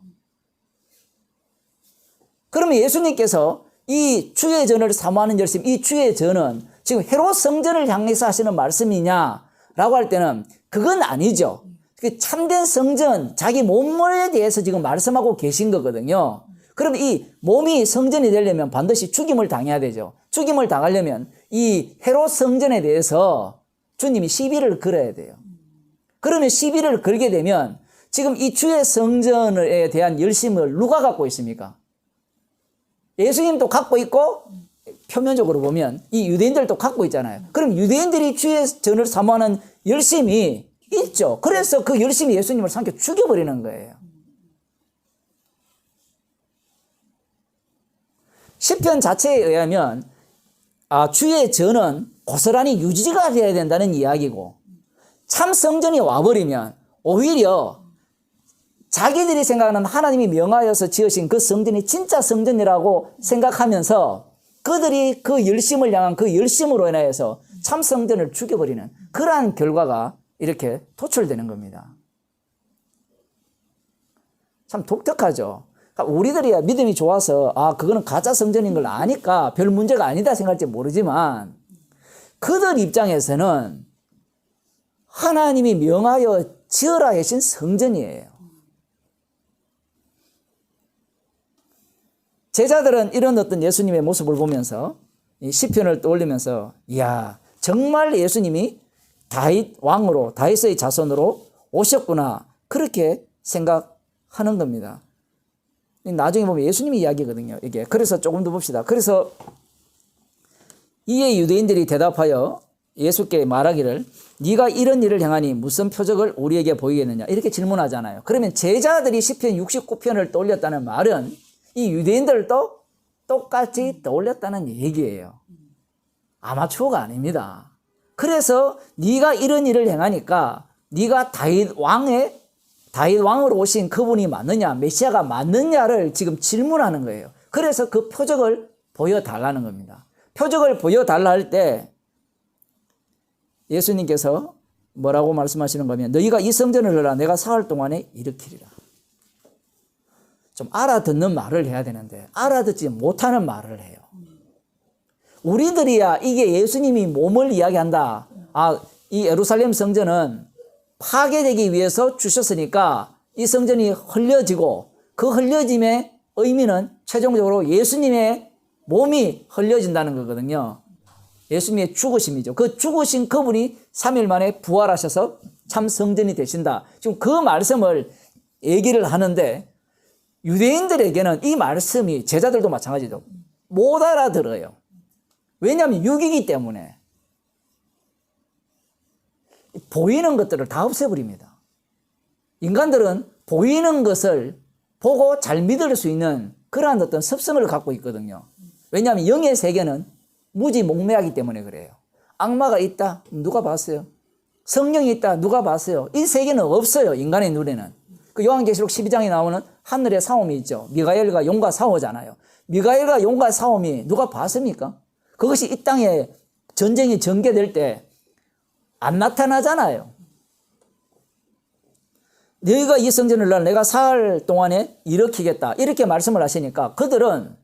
그러면 예수님께서 이 주의 전을 사모하는 열심, 이 주의 전은 지금 헤롯 성전을 향해서 하시는 말씀이냐라고 할 때는 그건 아니죠. 그 참된 성전, 자기 몸에 대해서 지금 말씀하고 계신 거거든요. 그럼 이 몸이 성전이 되려면 반드시 죽임을 당해야 되죠. 죽임을 당하려면 이 헤롯 성전에 대해서 주님이 시비를 걸어야 돼요. 그러면 시비를 걸게 되면 지금 이 주의 성전에 대한 열심을 누가 갖고 있습니까? 예수님도 갖고 있고 표면적으로 보면 이 유대인들도 갖고 있잖아요. 그럼 유대인들이 주의 전을 사모하는 열심이 있죠. 그래서 그 열심이 예수님을 삼켜 죽여버리는 거예요. 시편 자체에 의하면 주의 전은 고스란히 유지가 되어야 된다는 이야기고, 참 성전이 와버리면 오히려 자기들이 생각하는 하나님이 명하여서 지으신 그 성전이 진짜 성전이라고 생각하면서 그들이 그 열심을 향한 그 열심으로 인하여서 참 성전을 죽여버리는 그러한 결과가 이렇게 도출되는 겁니다. 참 독특하죠. 우리들이야 믿음이 좋아서 그거는 가짜 성전인 걸 아니까 별 문제가 아니다 생각할지 모르지만, 그들 입장에서는 하나님이 명하여 지으라 하신 성전이에요. 제자들은 이런 어떤 예수님의 모습을 보면서 이 시편을 떠올리면서, 이야, 정말 예수님이 다윗 왕으로, 다윗의 자손으로 오셨구나, 그렇게 생각하는 겁니다. 나중에 보면 예수님이 이야기거든요. 이게. 그래서 조금 더 봅시다. 그래서 이에 유대인들이 대답하여 예수께 말하기를 네가 이런 일을 행하니 무슨 표적을 우리에게 보이겠느냐 이렇게 질문하잖아요. 그러면 제자들이 시편 69편을 떠올렸다는 말은 이 유대인들도 똑같이 떠올렸다는 얘기예요. 아마추어가 아닙니다. 그래서 네가 이런 일을 행하니까 네가 다윗 왕으로 오신 그분이 맞느냐, 메시아가 맞느냐를 지금 질문하는 거예요. 그래서 그 표적을 보여달라는 겁니다. 표적을 보여달라 할 때 예수님께서 뭐라고 말씀하시는 거면 너희가 이 성전을 열라 내가 사흘 동안에 일으키리라. 좀 알아듣는 말을 해야 되는데 알아듣지 못하는 말을 해요. 우리들이야 이게 예수님이 몸을 이야기한다. 이 예루살렘 성전은 파괴되기 위해서 주셨으니까 이 성전이 흘려지고 그 흘려짐의 의미는 최종적으로 예수님의 몸이 흘려진다는 거거든요. 예수님의 죽으심이죠. 그 죽으신 그분이 3일 만에 부활하셔서 참 성전이 되신다. 지금 그 말씀을 얘기를 하는데 유대인들에게는 이 말씀이 제자들도 마찬가지죠. 못 알아들어요. 왜냐하면 육이기 때문에 보이는 것들을 다 없애버립니다. 인간들은 보이는 것을 보고 잘 믿을 수 있는 그러한 어떤 습성을 갖고 있거든요. 왜냐하면 영의 세계는 무지몽매하기 때문에 그래요. 악마가 있다? 누가 봤어요? 성령이 있다? 누가 봤어요? 이 세계는 없어요. 인간의 눈에는. 그 요한계시록 12장에 나오는 하늘의 싸움이 있죠. 미가엘과 용과 싸우잖아요. 미가엘과 용과 싸움이 누가 봤습니까? 그것이 이 땅에 전쟁이 전개될 때 안 나타나잖아요. 너희가 이 성전을 내가 사흘 동안에 일으키겠다. 이렇게 말씀을 하시니까 그들은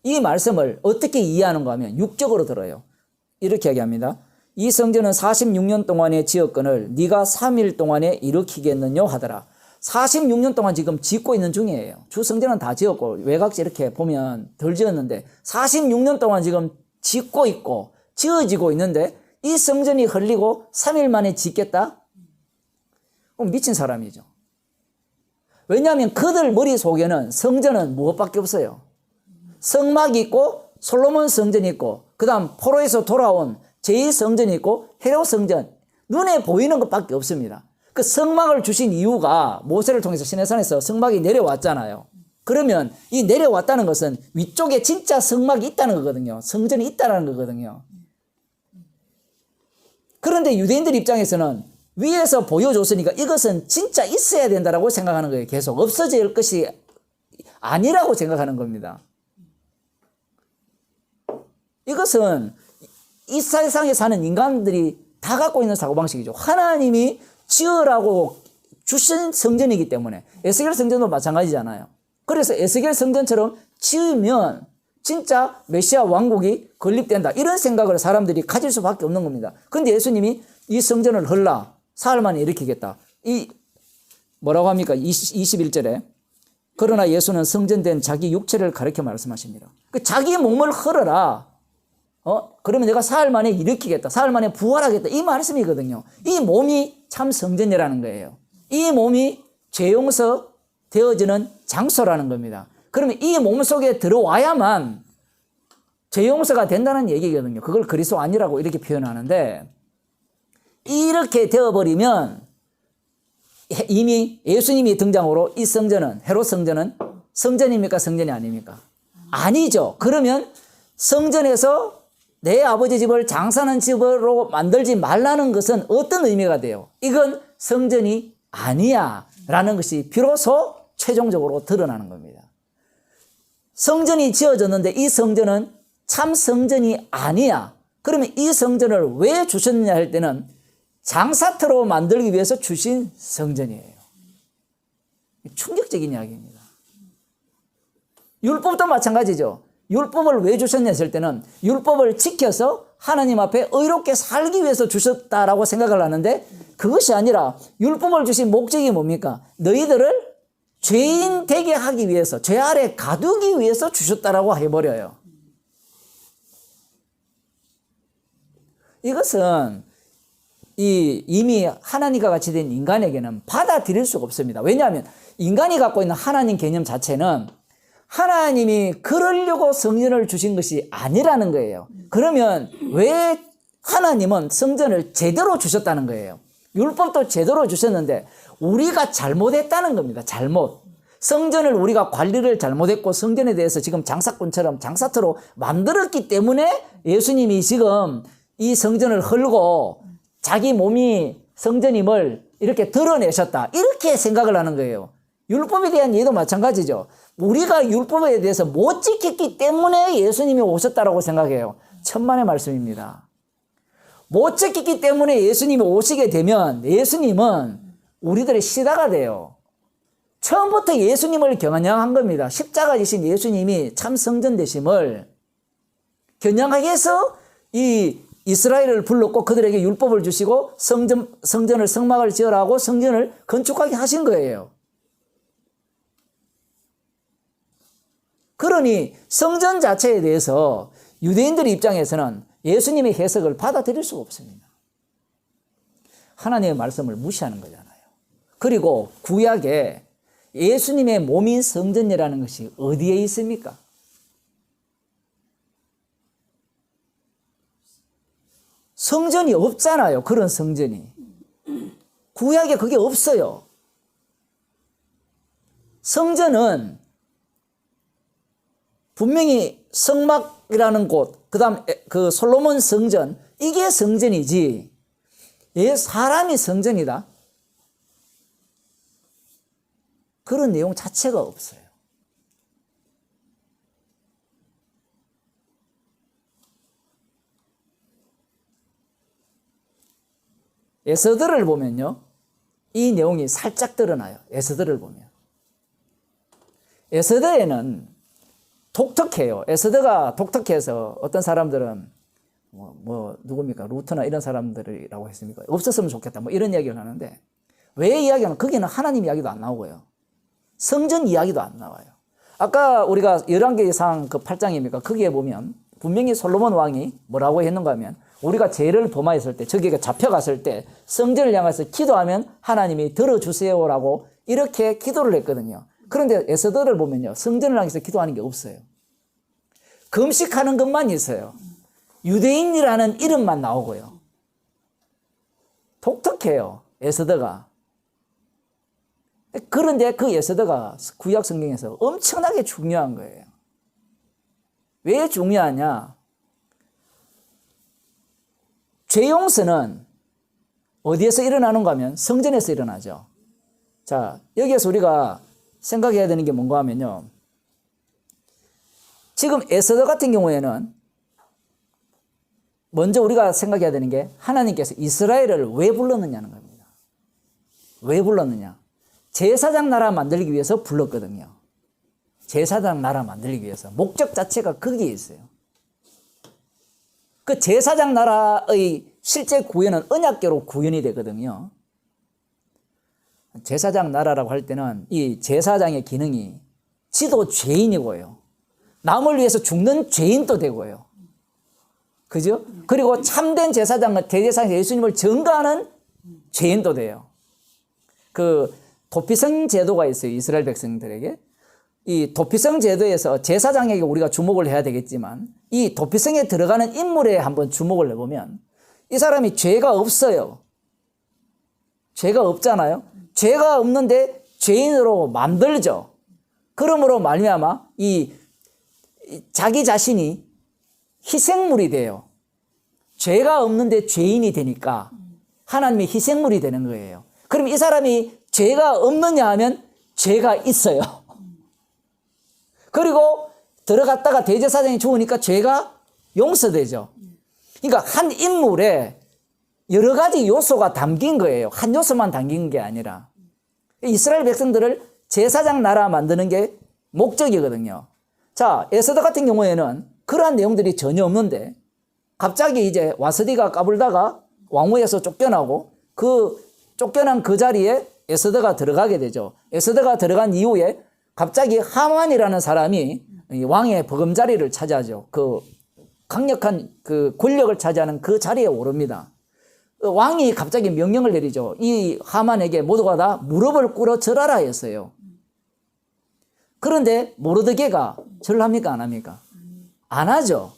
이 말씀을 어떻게 이해하는가 하면 육적으로 들어요. 이렇게 얘기합니다. 이 성전은 46년 동안의 지었건을 네가 3일 동안에 일으키겠느냐 하더라. 46년 동안 지금 짓고 있는 중이에요. 주 성전은 다 지었고 외곽지 이렇게 보면 덜 지었는데 46년 동안 지금 짓고 있고 지어지고 있는데 이 성전이 흘리고 3일 만에 짓겠다? 그럼 미친 사람이죠. 왜냐하면 그들 머릿속에는 성전은 무엇밖에 없어요. 성막이 있고 솔로몬 성전이 있고 그 다음 포로에서 돌아온 제2성전이 있고 헤롯 성전, 눈에 보이는 것밖에 없습니다. 그 성막을 주신 이유가 모세를 통해서 시내산에서 성막이 내려왔잖아요. 그러면 이 내려왔다는 것은 위쪽에 진짜 성막이 있다는 거거든요. 성전이 있다는 거거든요. 그런데 유대인들 입장에서는 위에서 보여줬으니까 이것은 진짜 있어야 된다고 생각하는 거예요. 계속 없어질 것이 아니라고 생각하는 겁니다. 이것은 이 세상에 사는 인간들이 다 갖고 있는 사고방식이죠. 하나님이 지으라고 주신 성전이기 때문에 에스겔 성전도 마찬가지잖아요. 그래서 에스겔 성전처럼 지으면 진짜 메시아 왕국이 건립된다. 이런 생각을 사람들이 가질 수밖에 없는 겁니다. 그런데 예수님이 이 성전을 헐라. 사흘 만에 일으키겠다. 이 뭐라고 합니까? 21절에 그러나 예수는 성전된 자기 육체를 가리켜 말씀하십니다. 그 자기 몸을 헐어라. 그러면 내가 사흘 만에 일으키겠다. 사흘 만에 부활하겠다. 이 말씀이거든요. 이 몸이 참 성전이라는 거예요. 이 몸이 죄 용서 되어지는 장소라는 겁니다. 그러면 이 몸 속에 들어와야만 죄 용서가 된다는 얘기거든요. 그걸 그리스도 아니라고 이렇게 표현하는데 이렇게 되어버리면 이미 예수님이 등장으로 이 성전은 헤롯 성전은 성전입니까? 성전이 아닙니까? 아니죠. 그러면 성전에서 내 아버지 집을 장사하는 집으로 만들지 말라는 것은 어떤 의미가 돼요? 이건 성전이 아니야 라는 것이 비로소 최종적으로 드러나는 겁니다. 성전이 지어졌는데 이 성전은 참 성전이 아니야. 그러면 이 성전을 왜 주셨느냐 할 때는 장사터로 만들기 위해서 주신 성전이에요. 충격적인 이야기입니다. 율법도 마찬가지죠. 율법을 왜 주셨냐 했을 때는 율법을 지켜서 하나님 앞에 의롭게 살기 위해서 주셨다라고 생각을 하는데 그것이 아니라 율법을 주신 목적이 뭡니까? 너희들을 죄인 되게 하기 위해서, 죄 아래 가두기 위해서 주셨다라고 해버려요. 이것은 이미 하나님과 같이 된 인간에게는 받아들일 수가 없습니다. 왜냐하면 인간이 갖고 있는 하나님 개념 자체는 하나님이 그러려고 성전을 주신 것이 아니라는 거예요. 그러면 왜 하나님은 성전을 제대로 주셨다는 거예요? 율법도 제대로 주셨는데 우리가 잘못했다는 겁니다. 잘못. 성전을 우리가 관리를 잘못했고 성전에 대해서 지금 장사꾼처럼 장사터로 만들었기 때문에 예수님이 지금 이 성전을 헐고 자기 몸이 성전임을 이렇게 드러내셨다. 이렇게 생각을 하는 거예요. 율법에 대한 이해도 마찬가지죠. 우리가 율법에 대해서 못 지켰기 때문에 예수님이 오셨다라고 생각해요. 천만의 말씀입니다. 못 지켰기 때문에 예수님이 오시게 되면 예수님은 우리들의 시다가 돼요. 처음부터 예수님을 겨냥한 겁니다. 십자가 지신 예수님이 참 성전 되심을 겨냥하기 위해서 이 이스라엘을 불렀고 그들에게 율법을 주시고 성전을 성막을 지으라고 성전을 건축하게 하신 거예요. 그러니 성전 자체에 대해서 유대인들의 입장에서는 예수님의 해석을 받아들일 수가 없습니다. 하나님의 말씀을 무시하는 거잖아요. 그리고 구약에 예수님의 몸인 성전이라는 것이 어디에 있습니까? 성전이 없잖아요. 그런 성전이. 구약에 그게 없어요. 성전은 분명히 성막이라는 곳, 그 다음 그 솔로몬 성전, 이게 성전이지, 사람이 성전이다? 그런 내용 자체가 없어요. 에스더를 보면요, 이 내용이 살짝 드러나요. 에스더를 보면. 에스더에는 독특해요. 에스더가 독특해서 어떤 사람들은 누굽니까? 루터나 이런 사람들이라고 했습니까? 없었으면 좋겠다. 이런 이야기를 하는데, 왜 이야기하면 거기는 하나님 이야기도 안 나오고요. 성전 이야기도 안 나와요. 아까 우리가 열왕기상 그 8장입니까? 거기에 보면 분명히 솔로몬 왕이 뭐라고 했는가 하면, 우리가 죄를 범하였을 때, 저기가 잡혀갔을 때 성전을 향해서 기도하면 하나님이 들어주세요라고 이렇게 기도를 했거든요. 그런데 에스더를 보면요, 성전을 향해서 기도하는 게 없어요. 금식하는 것만 있어요. 유대인이라는 이름만 나오고요. 독특해요, 에스더가. 그런데 그 에스더가 구약 성경에서 엄청나게 중요한 거예요. 왜 중요하냐? 죄 용서는 어디에서 일어나는가 하면 성전에서 일어나죠. 자, 여기에서 우리가 생각해야 되는 게 뭔가 하면요, 지금 에스더 같은 경우에는 먼저 우리가 생각해야 되는 게, 하나님께서 이스라엘을 왜 불렀느냐는 겁니다. 왜 불렀느냐? 제사장 나라 만들기 위해서 불렀거든요. 제사장 나라 만들기 위해서. 목적 자체가 거기에 있어요. 그 제사장 나라의 실제 구현은 언약궤로 구현이 되거든요. 제사장 나라라고 할 때는 이 제사장의 기능이 지도 죄인이고요, 남을 위해서 죽는 죄인도 되고요. 그죠? 그리고 참된 제사장은 대제사장 예수님을 전가하는 죄인도 돼요. 그 도피성 제도가 있어요, 이스라엘 백성들에게. 이 도피성 제도에서 제사장에게 우리가 주목을 해야 되겠지만, 이 도피성에 들어가는 인물에 한번 주목을 해보면, 이 사람이 죄가 없어요. 죄가 없잖아요. 죄가 없는데 죄인으로 만들죠. 그러므로 말미암아 이 자기 자신이 희생물이 돼요. 죄가 없는데 죄인이 되니까 하나님의 희생물이 되는 거예요. 그럼 이 사람이 죄가 없느냐 하면 죄가 있어요. 그리고 들어갔다가 대제사장이 죽으니까 죄가 용서되죠. 그러니까 한 인물에 여러 가지 요소가 담긴 거예요. 한 요소만 담긴 게 아니라. 이스라엘 백성들을 제사장 나라 만드는 게 목적이거든요. 자, 에스더 같은 경우에는 그러한 내용들이 전혀 없는데, 갑자기 이제 와스디가 까불다가 왕후에서 쫓겨나고, 그 쫓겨난 그 자리에 에스더가 들어가게 되죠. 에스더가 들어간 이후에 갑자기 하만이라는 사람이 왕의 버금자리를 차지하죠. 그 강력한 그 권력을 차지하는 그 자리에 오릅니다. 왕이 갑자기 명령을 내리죠. 이 하만에게 모두가 다 무릎을 꿇어 절하라 했어요. 그런데 모르드게가 절을 합니까? 안 합니까? 안 하죠.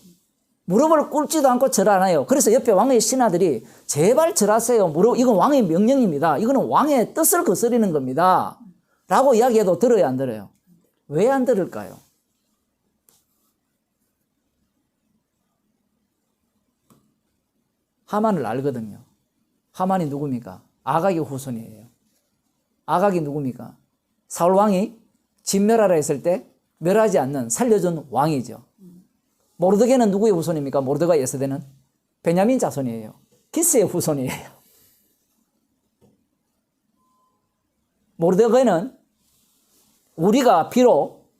무릎을 꿇지도 않고 절 안 해요. 그래서 옆에 왕의 신하들이 제발 절하세요. 이건 왕의 명령입니다. 이거는 왕의 뜻을 거스르는 겁니다. 라고 이야기해도 들어요, 안 들어요? 왜 안 들을까요? 하만을 알거든요. 하만이 누굽니까? 아각의 후손이에요. 아각이 누굽니까? 사울 왕이 진멸하라 했을 때 멸하지 않는 살려준 왕이죠. 모르드게는 누구의 후손입니까? 모르드가 예스데는 베냐민 자손이에요. 기스의 후손이에요. 모르드게는 우리가 비록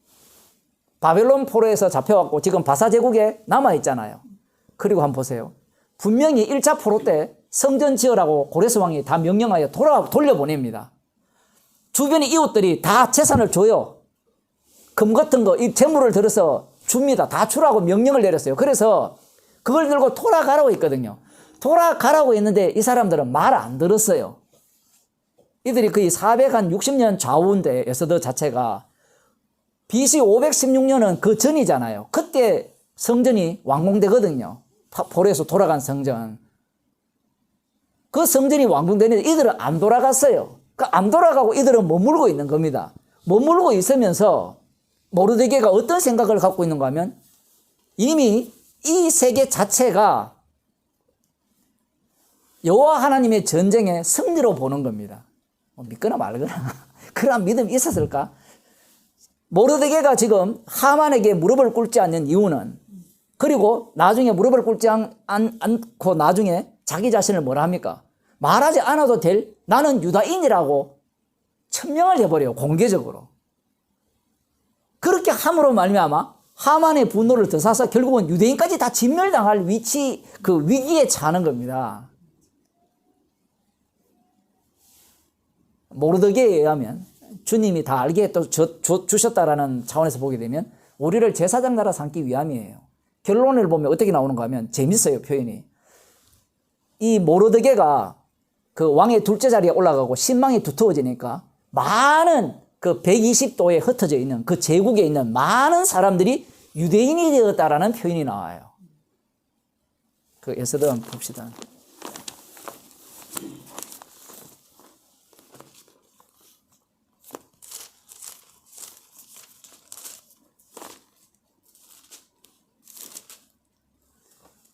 바벨론 포로에서 잡혀왔고 지금 바사 제국에 남아있잖아요. 그리고 한번 보세요. 분명히 1차 포로 때 성전 지으라고 고레스 왕이 다 명령하여 돌려보냅니다. 주변의 이웃들이 다 재산을 줘요. 금 같은 거, 이 재물을 들어서 줍니다. 다 주라고 명령을 내렸어요. 그래서 그걸 들고 돌아가라고 했거든요. 돌아가라고 했는데 이 사람들은 말 안 들었어요. 이들이 거의 460년 좌우인데 에스더 자체가 BC 516년은 그 전이잖아요. 그때 성전이 완공되거든요. 포로에서 돌아간 성전. 그 성전이 완공되는데 이들은 안 돌아갔어요. 그러니까 안 돌아가고 이들은 머물고 있는 겁니다. 머물고 있으면서 모르드게가 어떤 생각을 갖고 있는가 하면 이미 이 세계 자체가 여호와 하나님의 전쟁의 승리로 보는 겁니다. 믿거나 말거나 그런 믿음이 있었을까? 모르드게가 지금 하만에게 무릎을 꿇지 않는 이유는 그리고 나중에 무릎을 꿇지 않고 나중에 자기 자신을 뭐라 합니까? 말하지 않아도 될 나는 유다인이라고 천명을 해버려요. 공개적으로. 그렇게 함으로 말미암아 하만의 분노를 더 사서 결국은 유대인까지 다 진멸당할 그 위기에 처하는 겁니다. 모르드게에 의하면 주님이 다 알게 또 주셨다라는 차원에서 보게 되면 우리를 제사장 나라 삼기 위함이에요. 결론을 보면 어떻게 나오는가 하면 재밌어요, 표현이. 이 모르드게가 그 왕의 둘째 자리에 올라가고 신망이 두터워지니까 많은 그 120도에 흩어져 있는 그 제국에 있는 많은 사람들이 유대인이 되었다라는 표현이 나와요. 그 에스더 한번 봅시다.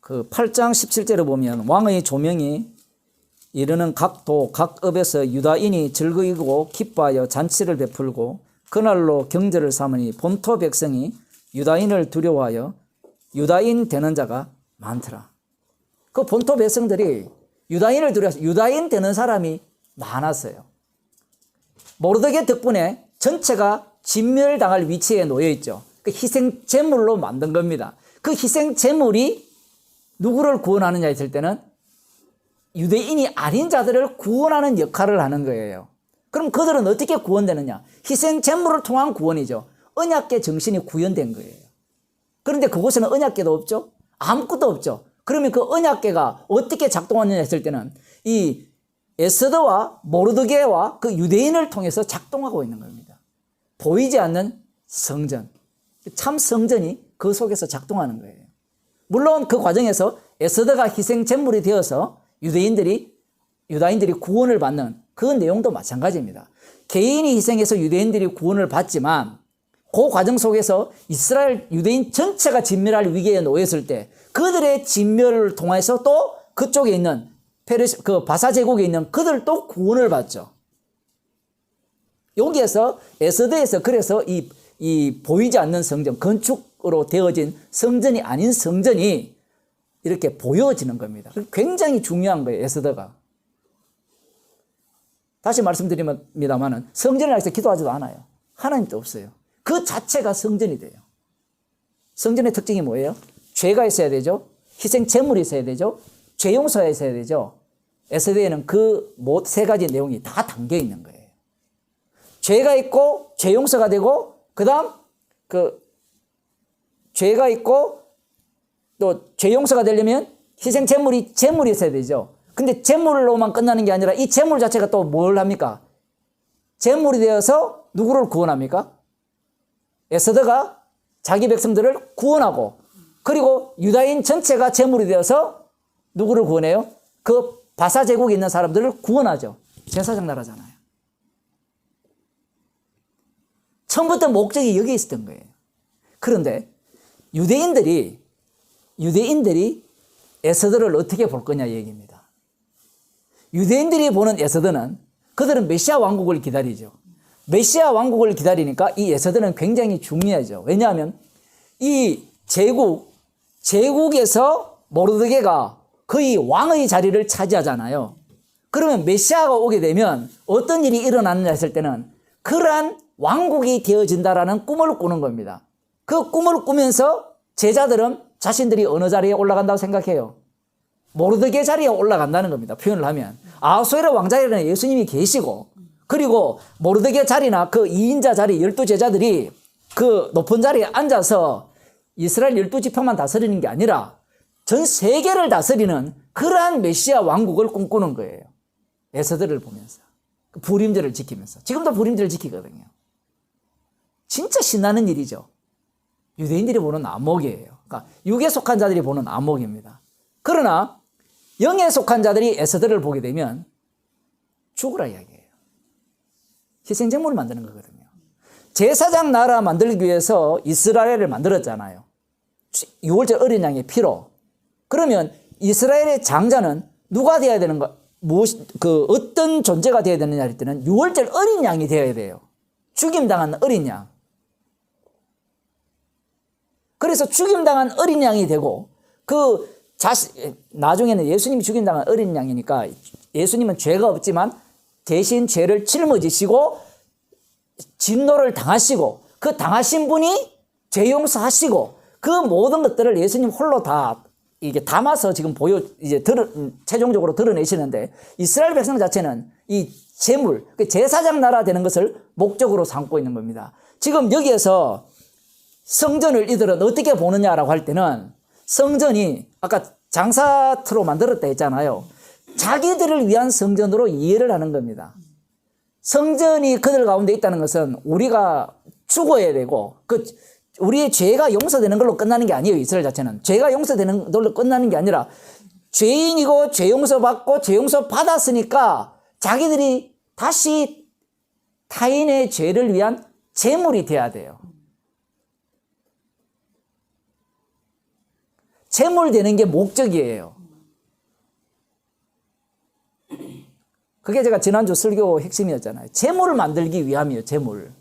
그 8장 17절에 보면 왕의 조명이 이르는 각 도, 각 읍에서 유다인이 즐거이고 기뻐하여 잔치를 베풀고 그날로 경제를 삼으니 본토 백성이 유다인을 두려워하여 유다인 되는 자가 많더라. 그 본토 백성들이 유다인을 두려워해서 유다인 되는 사람이 많았어요. 모르드게 덕분에 전체가 진멸당할 위치에 놓여 있죠. 그 희생 제물로 만든 겁니다. 그 희생 제물이 누구를 구원하느냐 했을 때는 유대인이 아닌 자들을 구원하는 역할을 하는 거예요. 그럼 그들은 어떻게 구원되느냐? 희생 제물을 통한 구원이죠. 언약궤 정신이 구현된 거예요. 그런데 그곳에는 언약궤도 없죠. 아무것도 없죠. 그러면 그 언약궤가 어떻게 작동하느냐 했을 때는 이 에스더와 모르드게와 그 유대인을 통해서 작동하고 있는 겁니다. 보이지 않는 성전, 참 성전이 그 속에서 작동하는 거예요. 물론 그 과정에서 에스더가 희생 제물이 되어서 유다인들이 구원을 받는 그 내용도 마찬가지입니다. 개인이 희생해서 유대인들이 구원을 받지만 그 과정 속에서 이스라엘 유대인 전체가 진멸할 위기에 놓였을 때 그들의 진멸을 통해서 또 그쪽에 있는 그 바사 제국에 있는 그들도 구원을 받죠. 여기에서 에스더에서 그래서 이 보이지 않는 성전, 건축으로 되어진 성전이 아닌 성전이 이렇게 보여지는 겁니다. 굉장히 중요한 거예요, 에스더가. 다시 말씀드립니다만은 성전을 위해서 기도하지도 않아요. 하나님도 없어요. 그 자체가 성전이 돼요. 성전의 특징이 뭐예요? 죄가 있어야 되죠. 희생 제물이 있어야 되죠. 죄 용서가 있어야 되죠. 에스더에는 그 세 가지 내용이 다 담겨 있는 거예요. 죄가 있고 죄 용서가 되고 그다음 죄가 있고 또 죄 용서가 되려면 희생 제물이 있어야 되죠. 근데 제물로만 끝나는 게 아니라 이 제물 자체가 또 뭘 합니까? 제물이 되어서 누구를 구원합니까? 에스더가 자기 백성들을 구원하고 그리고 유다인 전체가 제물이 되어서 누구를 구원해요? 그 바사 제국에 있는 사람들을 구원하죠. 제사장 나라잖아요. 처음부터 목적이 여기 있었던 거예요. 그런데 유대인들이 에스더를 어떻게 볼 거냐 얘기입니다. 유대인들이 보는 에스더는 그들은 메시아 왕국을 기다리죠. 메시아 왕국을 기다리니까 이 에스더는 굉장히 중요하죠. 왜냐하면 이 제국에서 모르드게가 거의 왕의 자리를 차지하잖아요. 그러면 메시아가 오게 되면 어떤 일이 일어나느냐 했을 때는 그러한 왕국이 되어진다라는 꿈을 꾸는 겁니다. 그 꿈을 꾸면서 제자들은 자신들이 어느 자리에 올라간다고 생각해요? 모르드게 자리에 올라간다는 겁니다. 표현을 하면. 아하수에로 왕자리에는 예수님이 계시고 그리고 모르드게 자리나 그 2인자 자리 12제자들이 그 높은 자리에 앉아서 이스라엘 12지파만 다스리는 게 아니라 전 세계를 다스리는 그러한 메시아 왕국을 꿈꾸는 거예요. 에스더를 보면서. 불임절을 지키면서. 지금도 불임절을 지키거든요. 진짜 신나는 일이죠. 유대인들이 보는 안목이에요. 그러니까 육에 속한 자들이 보는 안목입니다. 그러나 영에 속한 자들이 에스더를 보게 되면 죽으라 이야기해요. 희생제물을 만드는 거거든요. 제사장 나라 만들기 위해서 이스라엘을 만들었잖아요. 6월절 어린 양의 피로. 그러면 이스라엘의 장자는 누가 되어야 되는가? 어떤 존재가 되어야 되느냐 할 때는 6월절 어린 양이 되어야 돼요. 죽임당한 어린 양. 그래서 죽임당한 어린 양이 되고 나중에는 예수님이 죽임당한 어린 양이니까 예수님은 죄가 없지만 대신 죄를 짊어지시고 진노를 당하시고 그 당하신 분이 죄 용서하시고 그 모든 것들을 예수님 홀로 다 이게 담아서 지금 최종적으로 드러내시는데 이스라엘 백성 자체는 이 제물, 제사장 나라 되는 것을 목적으로 삼고 있는 겁니다. 지금 여기에서 성전을 이들은 어떻게 보느냐라고 할 때는 성전이 아까 장사트로 만들었다 했잖아요. 자기들을 위한 성전으로 이해를 하는 겁니다. 성전이 그들 가운데 있다는 것은 우리가 죽어야 되고 우리의 죄가 용서되는 걸로 끝나는 게 아니에요. 이스라엘 자체는 죄가 용서되는 걸로 끝나는 게 아니라 죄인이고 죄 용서받고 죄 용서 받았으니까 자기들이 다시 타인의 죄를 위한 제물이 돼야 돼요. 제물 되는 게 목적이에요. 그게 제가 지난주 설교 핵심이었잖아요. 제물을 만들기 위함이에요. 제물.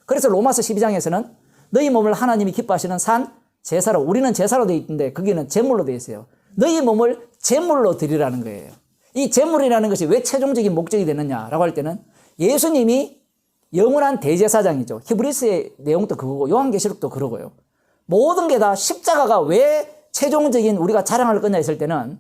그래서 로마서 12장에서는 너희 몸을 하나님이 기뻐하시는 산 제사로, 우리는 제사로 되어 있는데 거기는 제물로 되어 있어요. 너희 몸을 제물로 드리라는 거예요. 이 제물이라는 것이 왜 최종적인 목적이 되느냐라고 할 때는 예수님이 영원한 대제사장이죠. 히브리스의 내용도 그거고 요한계시록도 그러고요. 모든 게 다 십자가가 왜 최종적인 우리가 자랑할 거냐 했을 때는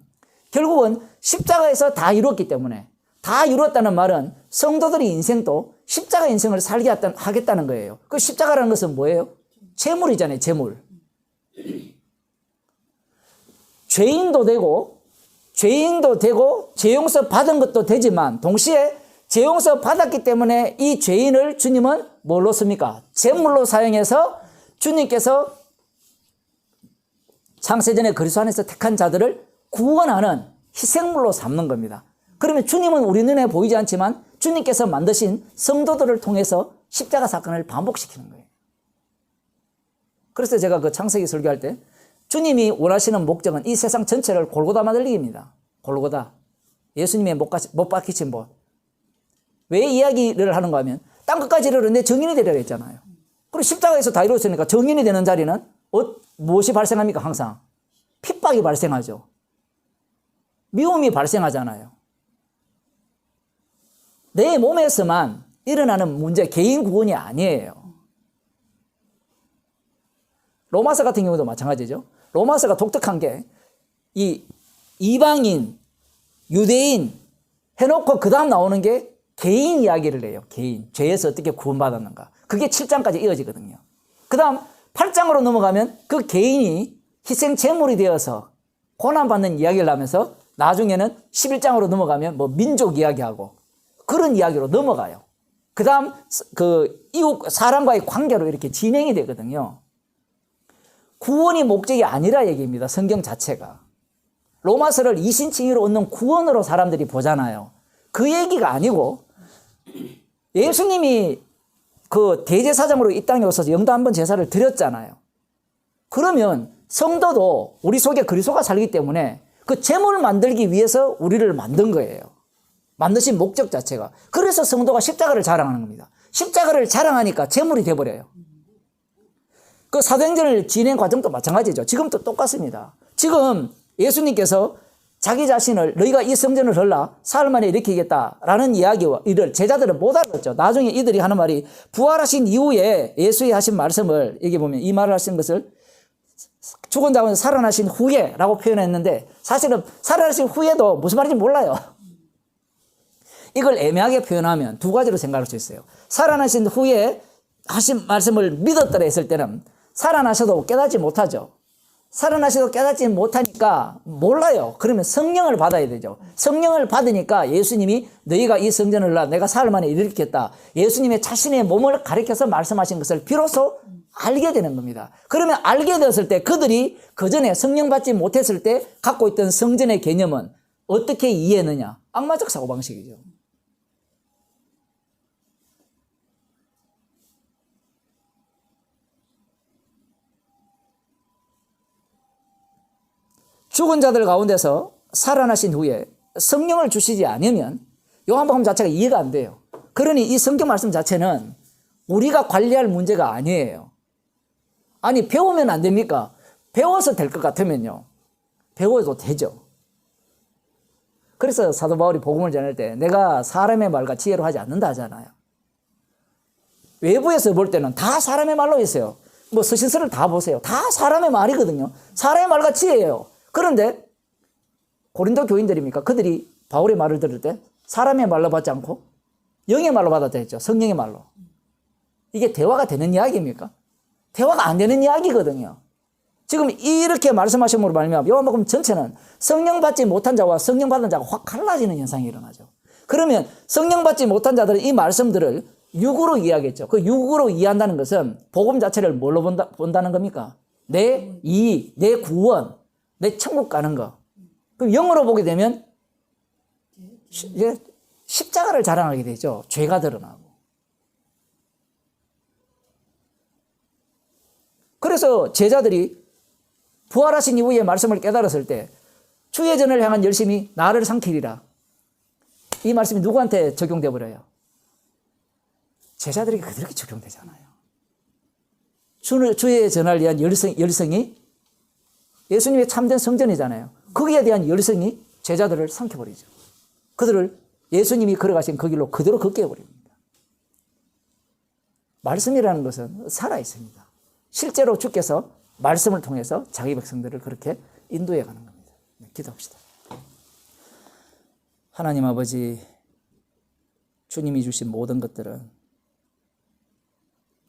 결국은 십자가에서 다 이뤘기 때문에, 다 이뤘다는 말은 성도들의 인생도 십자가 인생을 살게 하겠다는 거예요. 그 십자가라는 것은 뭐예요? 제물이잖아요. 제물. 죄인도 되고 죄 용서 받은 것도 되지만 동시에 죄 용서 받았기 때문에 이 죄인을 주님은 뭘로 씁니까? 제물로 사용해서 주님께서 창세전에 그리스도 안에서 택한 자들을 구원하는 희생물로 삼는 겁니다. 그러면 주님은 우리 눈에 보이지 않지만 주님께서 만드신 성도들을 통해서 십자가 사건을 반복시키는 거예요. 그래서 제가 그 창세기 설교할 때 주님이 원하시는 목적은 이 세상 전체를 골고다 만들기입니다. 골고다. 예수님의 못 박히신 분. 왜 이야기를 하는가 하면 땅 끝까지 이르러 정인이 되려고 했잖아요. 그리고 십자가에서 다 이루어졌으니까 정인이 되는 자리는 무엇이 발생합니까? 항상 핍박이 발생하죠. 미움이 발생하잖아요. 내 몸에서만 일어나는 문제, 개인 구원이 아니에요. 로마서 같은 경우도 마찬가지죠. 로마서가 독특한 게 이 이방인, 유대인 해놓고 그 다음 나오는 게 개인 이야기를 해요. 개인. 죄에서 어떻게 구원받았는가. 그게 7장까지 이어지거든요. 그 다음 8장으로 넘어가면 그 개인이 희생 제물이 되어서 고난받는 이야기를 하면서 나중에는 11장으로 넘어가면 민족 이야기하고 그런 이야기로 넘어가요. 그 다음 그 이웃 사람과의 관계로 이렇게 진행이 되거든요. 구원이 목적이 아니라 얘기입니다. 성경 자체가. 로마서를 이신칭의로 얻는 구원으로 사람들이 보잖아요. 그 얘기가 아니고 예수님이 그 대제사장으로 이 땅에 오셔서 영도 한 번 제사를 드렸잖아요. 그러면 성도도 우리 속에 그리스도가 살기 때문에 그 제물을 만들기 위해서 우리를 만든 거예요. 만드신 목적 자체가. 그래서 성도가 십자가를 자랑하는 겁니다. 십자가를 자랑하니까 제물이 돼버려요. 그 사도행전을 진행 과정도 마찬가지죠. 지금도 똑같습니다. 지금 예수님께서 자기 자신을 너희가 이 성전을 헐라 사흘 만에 일으키겠다라는 이야기와 이를 제자들은 못 알았죠. 나중에 이들이 하는 말이 부활하신 이후에 예수의 하신 말씀을 여기 보면 이 말을 하신 것을 죽은 자는 살아나신 후에라고 표현했는데 사실은 살아나신 후에도 무슨 말인지 몰라요. 이걸 애매하게 표현하면 두 가지로 생각할 수 있어요. 살아나신 후에 하신 말씀을 믿었더라 했을 때는 살아나셔도 깨닫지 못하죠. 살아나셔도 깨닫지 못하니까 몰라요. 그러면 성령을 받아야 되죠. 성령을 받으니까 예수님이 너희가 이 성전을 내가 사흘 만에 일으키겠다. 예수님의 자신의 몸을 가리켜서 말씀하신 것을 비로소 알게 되는 겁니다. 그러면 알게 되었을 때 그들이 그전에 성령 받지 못했을 때 갖고 있던 성전의 개념은 어떻게 이해했느냐? 악마적 사고방식이죠. 죽은 자들 가운데서 살아나신 후에 성령을 주시지 않으면 요한복음 자체가 이해가 안 돼요. 그러니 이 성경 말씀 자체는 우리가 관리할 문제가 아니에요. 아니 배우면 안 됩니까? 배워서 될 것 같으면요. 배워도 되죠. 그래서 사도 바울이 복음을 전할 때 내가 사람의 말과 지혜로 하지 않는다 하잖아요. 외부에서 볼 때는 다 사람의 말로 있어요. 뭐 서신서를 다 보세요. 다 사람의 말이거든요. 사람의 말과 지혜예요. 그런데 고린도 교인들입니까? 그들이 바울의 말을 들을 때 사람의 말로 받지 않고 영의 말로 받았다 했죠. 성령의 말로. 이게 대화가 되는 이야기입니까? 대화가 안 되는 이야기거든요. 지금 이렇게 말씀하심으로 말미암아 요한복음 전체는 성령 받지 못한 자와 성령 받은 자가 확 갈라지는 현상이 일어나죠. 그러면 성령 받지 못한 자들은 이 말씀들을 육으로 이해하겠죠. 그 육으로 이해한다는 것은 복음 자체를 뭘로 본다는 겁니까? 내 구원, 내 천국 가는 거. 그럼 영어로 보게 되면 십자가를 자랑하게 되죠. 죄가 드러나고. 그래서 제자들이 부활하신 이후에 말씀을 깨달았을 때 주의 전을 향한 열심이 나를 삼키리라. 이 말씀이 누구한테 적용돼 버려요? 제자들에게 그렇게 적용되잖아요. 주의 전을 위한 열성이 예수님의 참된 성전이잖아요. 거기에 대한 열성이 제자들을 삼켜버리죠. 그들을 예수님이 걸어가신 그 길로 그대로 걷게 해버립니다. 말씀이라는 것은 살아있습니다. 실제로 주께서 말씀을 통해서 자기 백성들을 그렇게 인도해 가는 겁니다. 기도합시다. 하나님 아버지, 주님이 주신 모든 것들은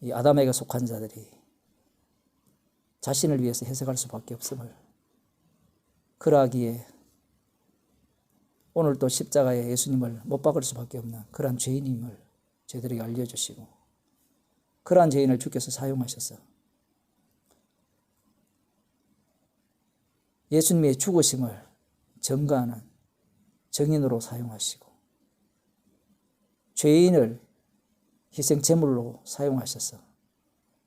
이 아담에게 속한 자들이 자신을 위해서 해석할 수밖에 없음을, 그러하기에 오늘 또 십자가에 예수님을 못 박을 수밖에 없는 그러한 죄인임을 저희들에게 알려주시고, 그러한 죄인을 주께서 사용하셔서 예수님의 죽으심을 전가하는 증인으로 사용하시고, 죄인을 희생 제물로 사용하셔서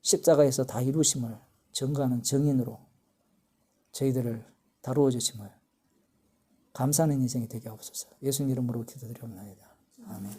십자가에서 다 이루심을 전가하는 증인으로 저희들을 다루어 주심을 감사하는 인생이 되게 하옵소서. 예수님 이름으로 기도드리옵나이다. 아멘.